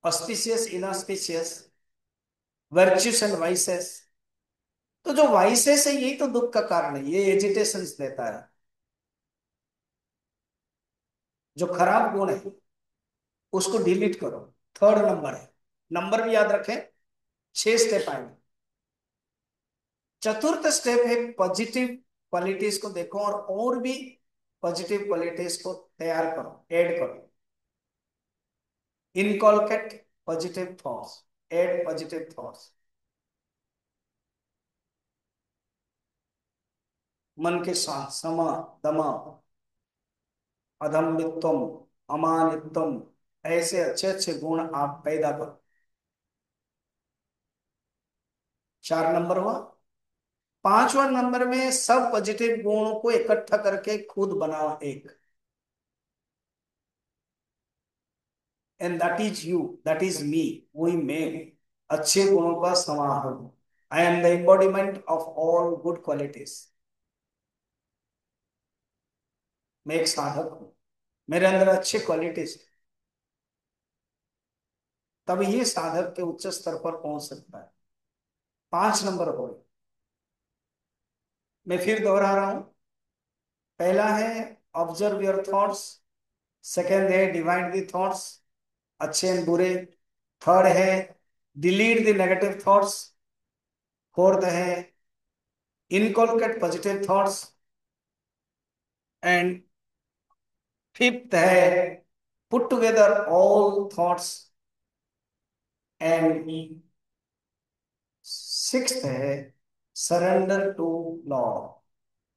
auspicious inauspicious, virtues and vices. तो जो वाइसेस है यही तो दुख का कारण है, ये एजिटेशन देता है। जो खराब गुण है उसको डिलीट करो, थर्ड नंबर है। नंबर भी याद रखें, 6 स्टेप आएंगे। चतुर्थ स्टेप है पॉजिटिव क्वालिटीज को देखो और भी पॉजिटिव क्वालिटीज को तैयार करो, ऐड करो। Inculcate positive thoughts, add positive thoughts. मन के साथ सम, दम, अधम्बित्वम, अमानित्वम, ऐसे अच्छे अच्छे गुण आप पैदा करो। 4 नंबर हुआ। 5वां नंबर में सब पॉजिटिव गुणों को इकट्ठा करके खुद बनाओ एक, and that is you, that is me, वही मैं, अच्छे गुणों का समारोह। I am the embodiment of all good qualities. मैं एक साधक हूं, मेरे अंदर अच्छी क्वालिटीज, तब ये साधक के उच्च स्तर पर पहुंच सकता है। 5 नंबर हो गए। मैं फिर दोहरा रहा हूं। पहला है ऑब्जर्व योर थॉट्स, सेकेंड है डिवाइड द थॉट्स, अच्छे एंड बुरे। थर्ड है delete the negative thoughts. Fourth है इनकॉलकेट पॉजिटिव थॉट्स। एंड फिफ्थ है put together all thoughts. And sixth है सरेंडर टू लॉ।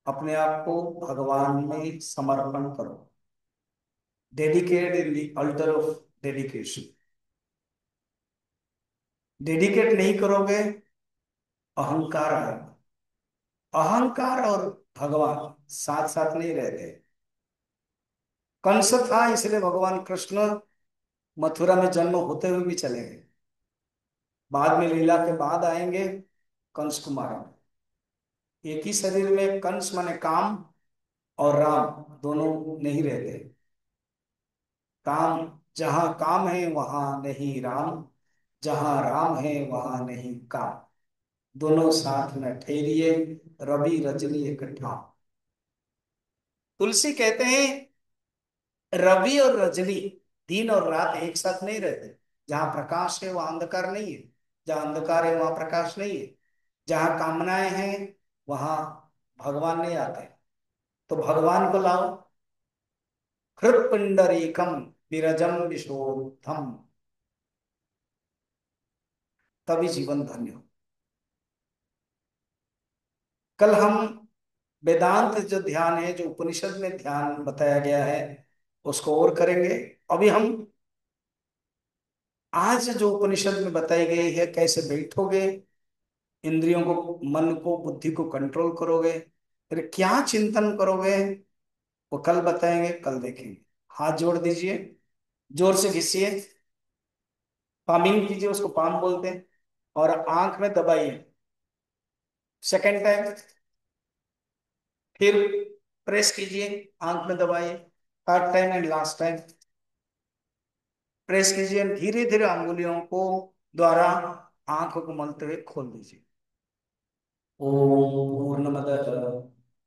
अपने आप को भगवान में समर्पण करो। Dedicate in the alter of dedication. Dedicate नहीं करोगे, अहंकार आएगा। अहंकार और भगवान साथ साथ नहीं रहते। कंस था इसलिए भगवान कृष्ण मथुरा में जन्म होते हुए भी चले गए। बाद में लीला के बाद आएंगे, कंस को मारेंगे। एक ही शरीर में कंस माने काम और राम दोनों नहीं रहते। काम, जहां काम है वहां नहीं राम, जहां राम है वहां नहीं काम। दोनों साथ में ठहरिए, रवि रजनी इकट्ठा। तुलसी कहते हैं रवि और रजनी, दिन और रात एक साथ नहीं रहते। जहां प्रकाश है वहां अंधकार नहीं है, जहां अंधकार है वहां प्रकाश नहीं है। जहां कामनाएं हैं वहां भगवान नहीं आते। तो भगवान को लाओ। हृत्पिंडरीकम विरजम विशोधम, तभी जीवन धन्य हो। कल हम वेदांत जो ध्यान है, जो उपनिषद में ध्यान बताया गया है, उसको और करेंगे। अभी हम आज जो उपनिषद में बताई गई है, कैसे बैठोगे, इंद्रियों को, मन को, बुद्धि को कंट्रोल करोगे, फिर क्या चिंतन करोगे, वो कल बताएंगे, कल देखेंगे। हाथ जोड़ दीजिए, जोर से घिसिए, पामिंग कीजिए, उसको पाम बोलते हैं। और आंख में दबाइए, सेकेंड टाइम। फिर प्रेस कीजिए, आंख में दबाइए, third time and last time. Press कीजिए, धीरे धीरे अंगुलियों को द्वारा आंख को मलते हुए खोल दीजिए। ओम पूर्णमदः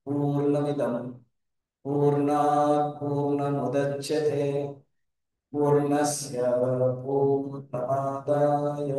पूर्णमिदं पूर्णात् पूर्णमुदच्यते पूर्णस्य पूर्णमादाय